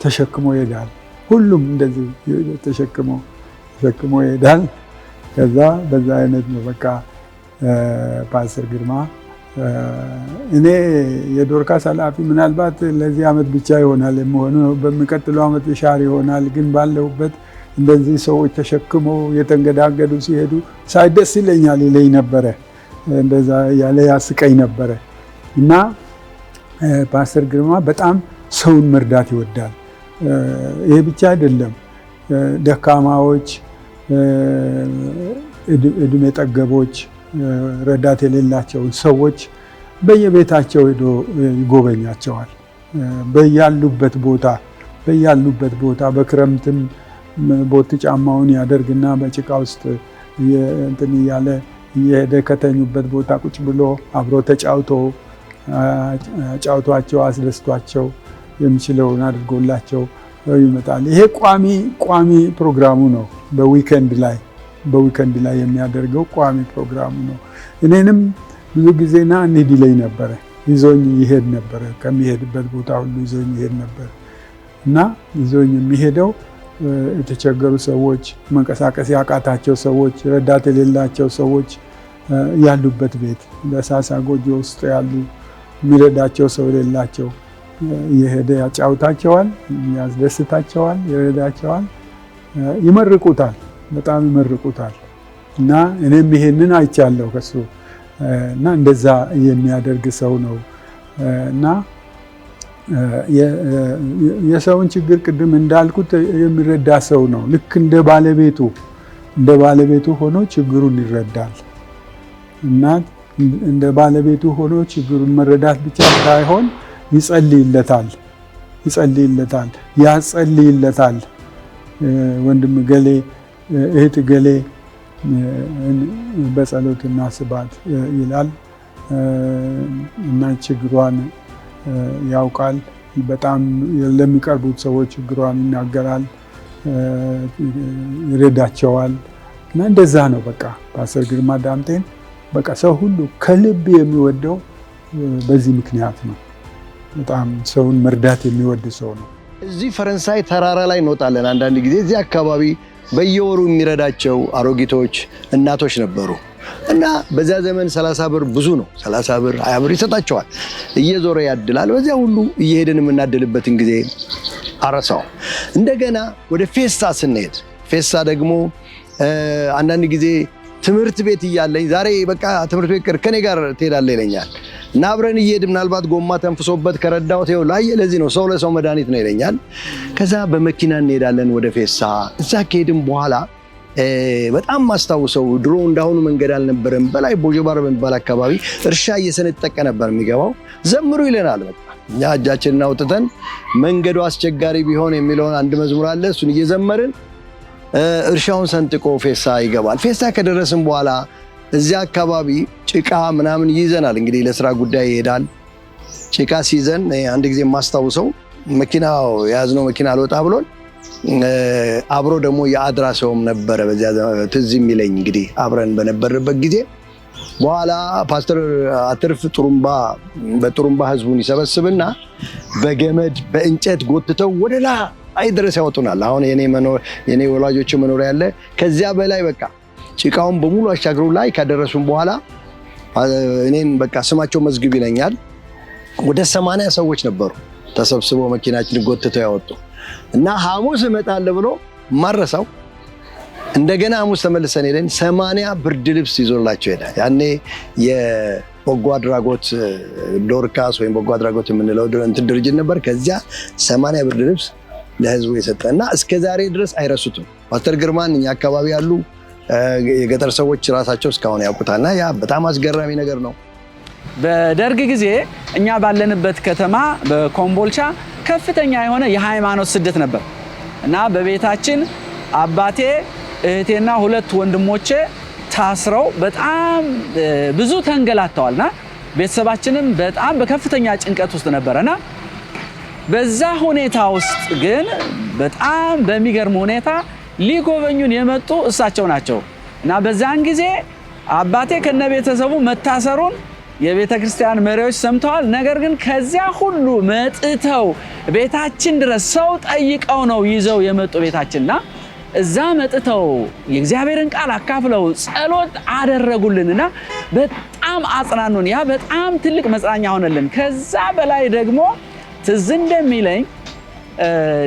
ተሸክሞ ይሄዳል። ሁሉም እንደዚህ ተሸክሞ ይሄዳል። ከዛ በዛ አይነት ነው በቃ ፓስተር ግርማ እኔ የዶርካስ ኃላፊ ምናልባት ለዚህ ዓመት ብቻ ይሆናል የሚሆነው፣ በሚቀጥለው ዓመት ሻር ይሆናል። ግን ባለሁበት እንደዚህ ሰዎች ተሸክመው የተንገዳገዱ ሲሄዱ ሳይ ደስ ይለኛል ይለኝ ነበረ። እንደዛ ያለ ያስቀኝ ነበረ። እና ፓስተር ግርማ በጣም ሰውን መርዳት ይወዳል። ይሄ ብቻ አይደለም፣ ደካማዎች፣ እድሜ ጠገቦች፣ ረዳት የሌላቸውን ሰዎች በየቤታቸው ሄዶ ይጎበኛቸዋል። በያሉበት ቦታ በክረምትም ቦት ጫማውን ያደርግና በጭቃ ውስጥ እንትን እያለ እየሄደ ከተኙበት ቦታ ቁጭ ብሎ አብሮ ተጫውቷቸው አስደስቷቸው የሚችለውን አድርጎላቸው ሰው ይመጣል። ይሄ ቋሚ ፕሮግራሙ ነው። በዊኬንድ ላይ የሚያደርገው ቋሚ ፕሮግራሙ ነው። እኔንም ብዙ ጊዜና እንሂድ ይለኝ ነበረ። ይዞኝ ይሄድ ነበረ። ከሚሄድበት ቦታ ሁሉ ይዞኝ ይሄድ ነበር እና ይዞኝ የሚሄደው የተቸገሩ ሰዎች፣ መንቀሳቀስ ያቃታቸው ሰዎች፣ ረዳት የሌላቸው ሰዎች ያሉበት ቤት በሳሳ ጎጆ ውስጥ ያሉ የሚረዳቸው ሰው የሌላቸው እየሄደ ያጫውታቸዋል፣ ያስደስታቸዋል፣ ይረዳቸዋል፣ ይመርቁታል፣ በጣም ይመርቁታል። እና እኔም ይሄንን አይቻለሁ ከሱ እና እንደዛ የሚያደርግ ሰው ነው እና የሰውን ችግር ቅድም እንዳልኩት የሚረዳ ሰው ነው። ልክ እንደ ባለቤቱ ሆኖ ችግሩን ይረዳል እና እንደ ባለቤቱ ሆኖ ችግሩን መረዳት ብቻ ሳይሆን ይጸልይለታል፣ ያጸልይለታል። ወንድም ገሌ እህት ገሌ በጸሎት እናስባት ይላል እና ችግሯን ያውቃል። በጣም ለሚቀርቡት ሰዎች ችግሯን ይናገራል፣ ይረዳቸዋል እና እንደዛ ነው። በቃ ፓስተር ግርማ ዳምጤን በቃ ሰው ሁሉ ከልብ የሚወደው በዚህ ምክንያት ነው። በጣም ሰውን መርዳት የሚወድ ሰው ነው። እዚህ ፈረንሳይ ተራራ ላይ እንወጣለን። አንዳንድ ጊዜ እዚህ አካባቢ በየወሩ የሚረዳቸው አሮጊቶች እናቶች ነበሩ እና በዚያ ዘመን 30 ብር ብዙ ነው። 30 ብር 20 ብር ይሰጣቸዋል። እየዞረ ያድላል። በዚያ ሁሉ እየሄድን የምናድልበትን ጊዜ አረሳው። እንደገና ወደ ፌስታ ስንሄድ ፌስታ ደግሞ አንዳንድ ጊዜ ትምህርት ቤት እያለኝ ዛሬ በቃ ትምህርት ቤት ከኔ ጋር ትሄዳለህ ይለኛል እና አብረን እየሄድ ምናልባት ጎማ ተንፍሶበት ከረዳሁት ይኸው ላይ ለዚህ ነው ሰው ለሰው መድኃኒት ነው ይለኛል። ከዛ በመኪና እንሄዳለን ወደ ፌሳ። እዛ ከሄድን በኋላ በጣም ማስታውሰው ድሮ እንዳሁኑ መንገድ አልነበረም። በላይ ቦጆባር በሚባል አካባቢ እርሻ እየሰነጠቀ ነበር የሚገባው። ዘምሩ ይለናል። በቃ እኛ እጃችንን አውጥተን መንገዱ አስቸጋሪ ቢሆን የሚለውን አንድ መዝሙር አለ። እሱን እየዘመርን እርሻውን ሰንጥቆ ፌሳ ይገባል። ፌሳ ከደረስን በኋላ እዚያ አካባቢ ጭቃ ምናምን ይዘናል። እንግዲህ ለስራ ጉዳይ ይሄዳል። ጭቃ ሲይዘን አንድ ጊዜ የማስታውሰው መኪናው የያዝነው መኪና አልወጣ ብሎን አብሮ ደግሞ የአድራ ሰውም ነበረ። በዚያ ትዝ የሚለኝ እንግዲህ አብረን በነበርበት ጊዜ በኋላ ፓስተር አትርፍ በጥሩምባ ህዝቡን ይሰበስብና በገመድ በእንጨት ጎትተው ወደ ላይ ድረስ ያወጡናል። አሁን የኔ ወላጆች መኖሪያ ያለ ከዚያ በላይ በቃ ጭቃውን በሙሉ አሻግረው ላይ ካደረሱን በኋላ እኔን በቃ ስማቸው መዝግብ ይለኛል። ወደ 80 ሰዎች ነበሩ ተሰብስበው መኪናችን ጎትተው ያወጡ እና ሐሙስ እመጣለሁ ብሎ ማረሳው። እንደገና ሐሙስ ተመልሰን ሄደን 80 ብርድ ልብስ ይዞላቸው ሄደ። ያኔ የበጎ አድራጎት ዶርካስ ወይም በጎ አድራጎት የምንለው እንትን ድርጅት ነበር። ከዚያ 80 ብርድ ልብስ ለህዝቡ የሰጠና እስከ ዛሬ ድረስ አይረሱትም። ፓስተር ግርማን እኛ አካባቢ ያሉ የገጠር ሰዎች ራሳቸው እስካሁን ያውቁታልና ያ በጣም አስገራሚ ነገር ነው። በደርግ ጊዜ እኛ ባለንበት ከተማ በኮምቦልቻ ከፍተኛ የሆነ የሃይማኖት ስደት ነበር እና በቤታችን አባቴ እህቴና 2 ወንድሞቼ ታስረው በጣም ብዙ ተንገላተዋልና ቤተሰባችንም በጣም በከፍተኛ ጭንቀት ውስጥ ነበርና በዛ ሁኔታ ውስጥ ግን በጣም በሚገርም ሁኔታ ሊጎበኙን የመጡ እሳቸው ናቸው እና በዛን ጊዜ አባቴ ከነቤተሰቡ መታሰሩን የቤተ ክርስቲያን መሪዎች ሰምተዋል። ነገር ግን ከዚያ ሁሉ መጥተው ቤታችን ድረስ ሰው ጠይቀው ነው ይዘው የመጡ ቤታችንና እዛ መጥተው የእግዚአብሔርን ቃል አካፍለው ጸሎት አደረጉልንና በጣም አጽናኑን። ያ በጣም ትልቅ መጽናኛ ሆነልን። ከዛ በላይ ደግሞ ትዝ እንደሚለኝ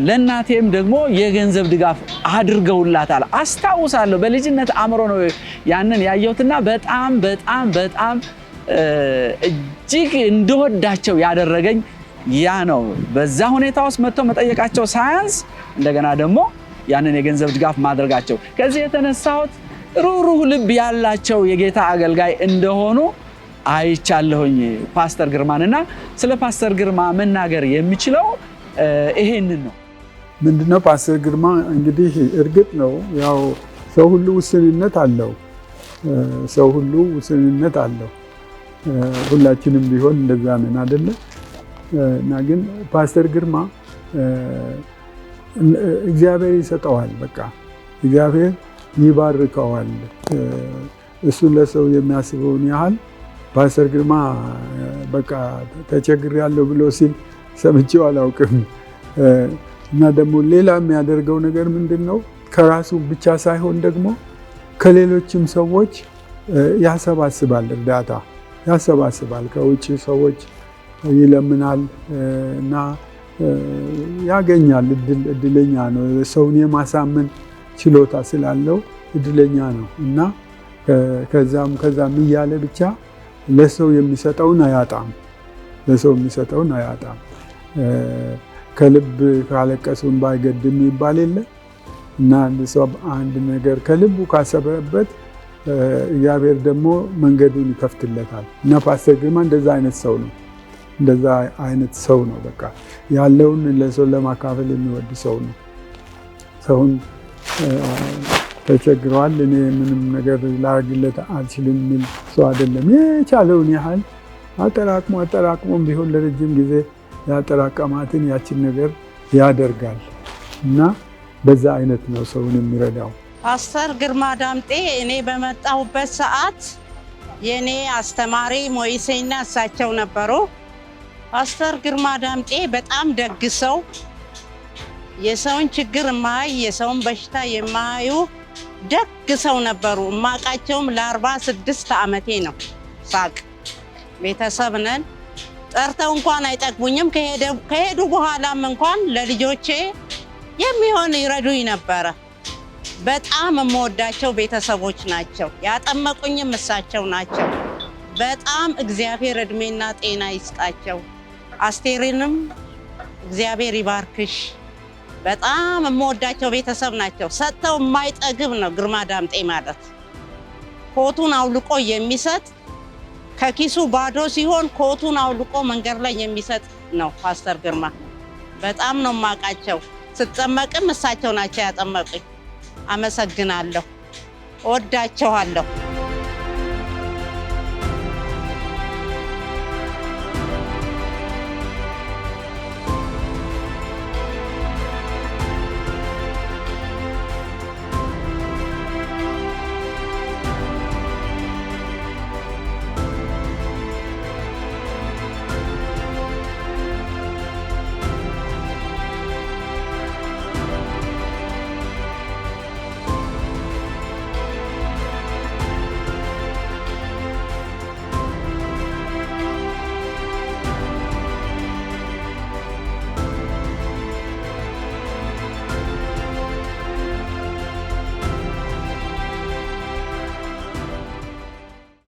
ለእናቴም ደግሞ የገንዘብ ድጋፍ አድርገውላታል። አስታውሳለሁ። በልጅነት አእምሮ ነው ያንን ያየሁትና በጣም በጣም በጣም እጅግ እንደወዳቸው ያደረገኝ ያ ነው። በዛ ሁኔታ ውስጥ መጥተው መጠየቃቸው ሳያንስ እንደገና ደግሞ ያንን የገንዘብ ድጋፍ ማድረጋቸው ከዚህ የተነሳሁት ሩህሩህ ልብ ያላቸው የጌታ አገልጋይ እንደሆኑ አይቻለሁኝ ፓስተር ግርማንና ስለ ፓስተር ግርማ መናገር የሚችለው ይሄንን ነው። ምንድነው ፓስተር ግርማ እንግዲህ እርግጥ ነው ያው ሰው ሁሉ ውስንነት አለው። ሁላችንም ቢሆን እንደዛ ነን አይደለ? እና ግን ፓስተር ግርማ እግዚአብሔር ይሰጠዋል። በቃ እግዚአብሔር ይባርከዋል። እሱን ለሰው የሚያስበውን ያህል ፓስተር ግርማ በቃ ተቸግሬያለሁ ብሎ ሲል ሰምቼው አላውቅም። እና ደግሞ ሌላ የሚያደርገው ነገር ምንድን ነው? ከራሱ ብቻ ሳይሆን ደግሞ ከሌሎችም ሰዎች ያሰባስባል፣ እርዳታ ያሰባስባል። ከውጭ ሰዎች ይለምናል እና ያገኛል። እድለኛ ነው። ሰውን የማሳመን ችሎታ ስላለው እድለኛ ነው እና ከዛም እያለ ብቻ ለሰው የሚሰጠውን አያጣም። ለሰው የሚሰጠውን አያጣም። ከልብ ካለቀሱን ባይገድም ይባል የለ እና አንድ ሰው አንድ ነገር ከልቡ ካሰበበት እግዚአብሔር ደግሞ መንገዱን ይከፍትለታል። እና ፓስተር ግርማ እንደዛ አይነት ሰው ነው። እንደዛ አይነት ሰው ነው። በቃ ያለውን ለሰው ለማካፈል የሚወድ ሰው ነው። ሰውን ተቸግረዋል፣ እኔ ምንም ነገር ላደርግለት አልችልም የሚል ሰው አይደለም። የቻለውን ያህል አጠራቅሞም ቢሆን ለረጅም ጊዜ ያጠራቀማትን ያችን ነገር ያደርጋል እና በዛ አይነት ነው ሰውን የሚረዳው። ፓስተር ግርማ ዳምጤ እኔ በመጣሁበት ሰዓት የኔ አስተማሪ ሞይሴና እሳቸው ነበሩ። ፓስተር ግርማ ዳምጤ በጣም ደግ ሰው፣ የሰውን ችግር የማያይ የሰውን በሽታ የማያዩ ደግ ሰው ነበሩ። እማቃቸውም ለ46 ዓመቴ ነው። ሳቅ ቤተሰብ ነን። ጠርተው እንኳን አይጠግቡኝም። ከሄዱ በኋላም እንኳን ለልጆቼ የሚሆን ይረዱኝ ነበረ። በጣም የምወዳቸው ቤተሰቦች ናቸው። ያጠመቁኝም እሳቸው ናቸው። በጣም እግዚአብሔር እድሜና ጤና ይስጣቸው። አስቴሪንም እግዚአብሔር ይባርክሽ። በጣም የምወዳቸው ቤተሰብ ናቸው። ሰጥተው የማይጠግብ ነው ግርማ ዳምጤ ማለት። ኮቱን አውልቆ የሚሰጥ ከኪሱ ባዶ ሲሆን ኮቱን አውልቆ መንገድ ላይ የሚሰጥ ነው ፓስተር ግርማ። በጣም ነው የማውቃቸው። ስጠመቅም እሳቸው ናቸው ያጠመቁኝ። አመሰግናለሁ። እወዳቸዋለሁ።